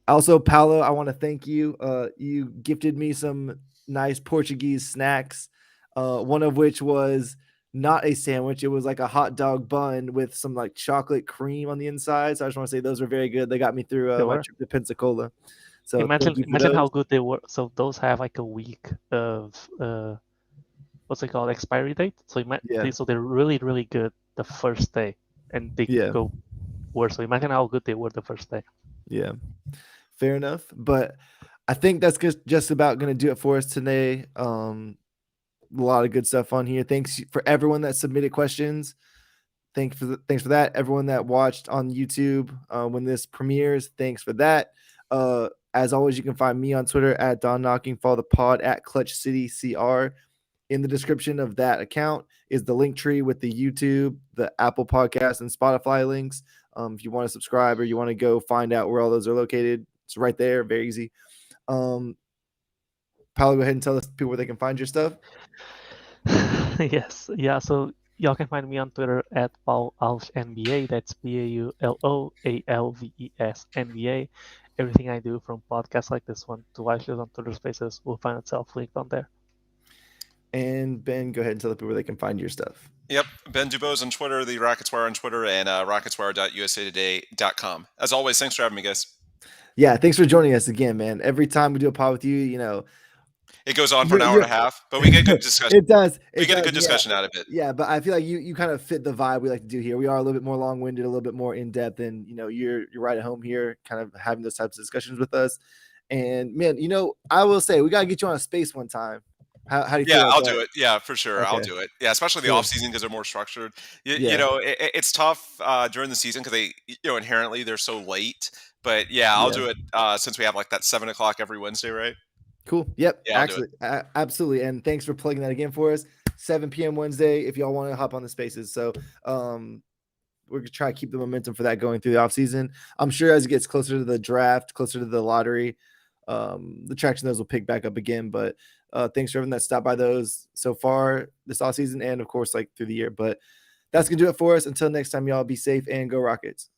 Also, Paulo, I want to thank you. You gifted me some nice Portuguese snacks, one of which was not a sandwich. It was like a hot dog bun with some like chocolate cream on the inside. So I just want to say those were very good. They got me through my trip to Pensacola. So imagine thank you for how those. good they were. So those have like a week of what's it called, expiry date. So so they're really really good the first day, and they go worse. So imagine how good they were the first day. Yeah, fair enough. But I think that's just about going to do it for us today. A lot of good stuff on here. Thanks for everyone that submitted questions. Thanks for that. Everyone that watched on YouTube when this premieres, thanks for that. As always, you can find me on Twitter at Don Knocking. Follow the pod at Clutch City CR. In the description of that account is the link tree with the YouTube, the Apple Podcast, and Spotify links. If you want to subscribe or you want to go find out where all those are located, it's right there. Very easy. Paulo, go ahead and tell us people where they can find your stuff. Yes. Yeah. So y'all can find me on Twitter at PaulAlvesNBA. That's PaulAlvesNBA. Everything I do, from podcasts like this one to live shows on Twitter Spaces, will find itself linked on there. And Ben, go ahead and tell the people where they can find your stuff. Yep. Ben Dubose on Twitter, the Rockets Wire on Twitter, and rocketswire.usatoday.com. As always, thanks for having me, guys. Yeah, thanks for joining us again, man. Every time we do a pod with you, it goes on for an hour and a half, but we get good discussion. It does. We get a good discussion out of it. Yeah, but I feel like you kind of fit the vibe we like to do here. We are a little bit more long-winded, a little bit more in-depth, and you're right at home here, kind of having those types of discussions with us. And man, I will say we gotta get you on a space one time. How do you feel? Yeah, I'll do it. Yeah, for sure. Okay. I'll do it. Yeah, especially the off season because they're more structured. It's tough during the season because they, inherently they're so late. But yeah, I'll do it since we have like that 7 o'clock every Wednesday, right? Cool. Yep. Yeah, absolutely. And thanks for plugging that again for us. 7 p.m. Wednesday, if y'all want to hop on the spaces. So we're going to try to keep the momentum for that going through the offseason. I'm sure as it gets closer to the draft, closer to the lottery, the traction of those will pick back up again. But thanks for everyone that stopped by those so far this offseason and, of course, like through the year. But that's going to do it for us. Until next time, y'all, be safe and go Rockets.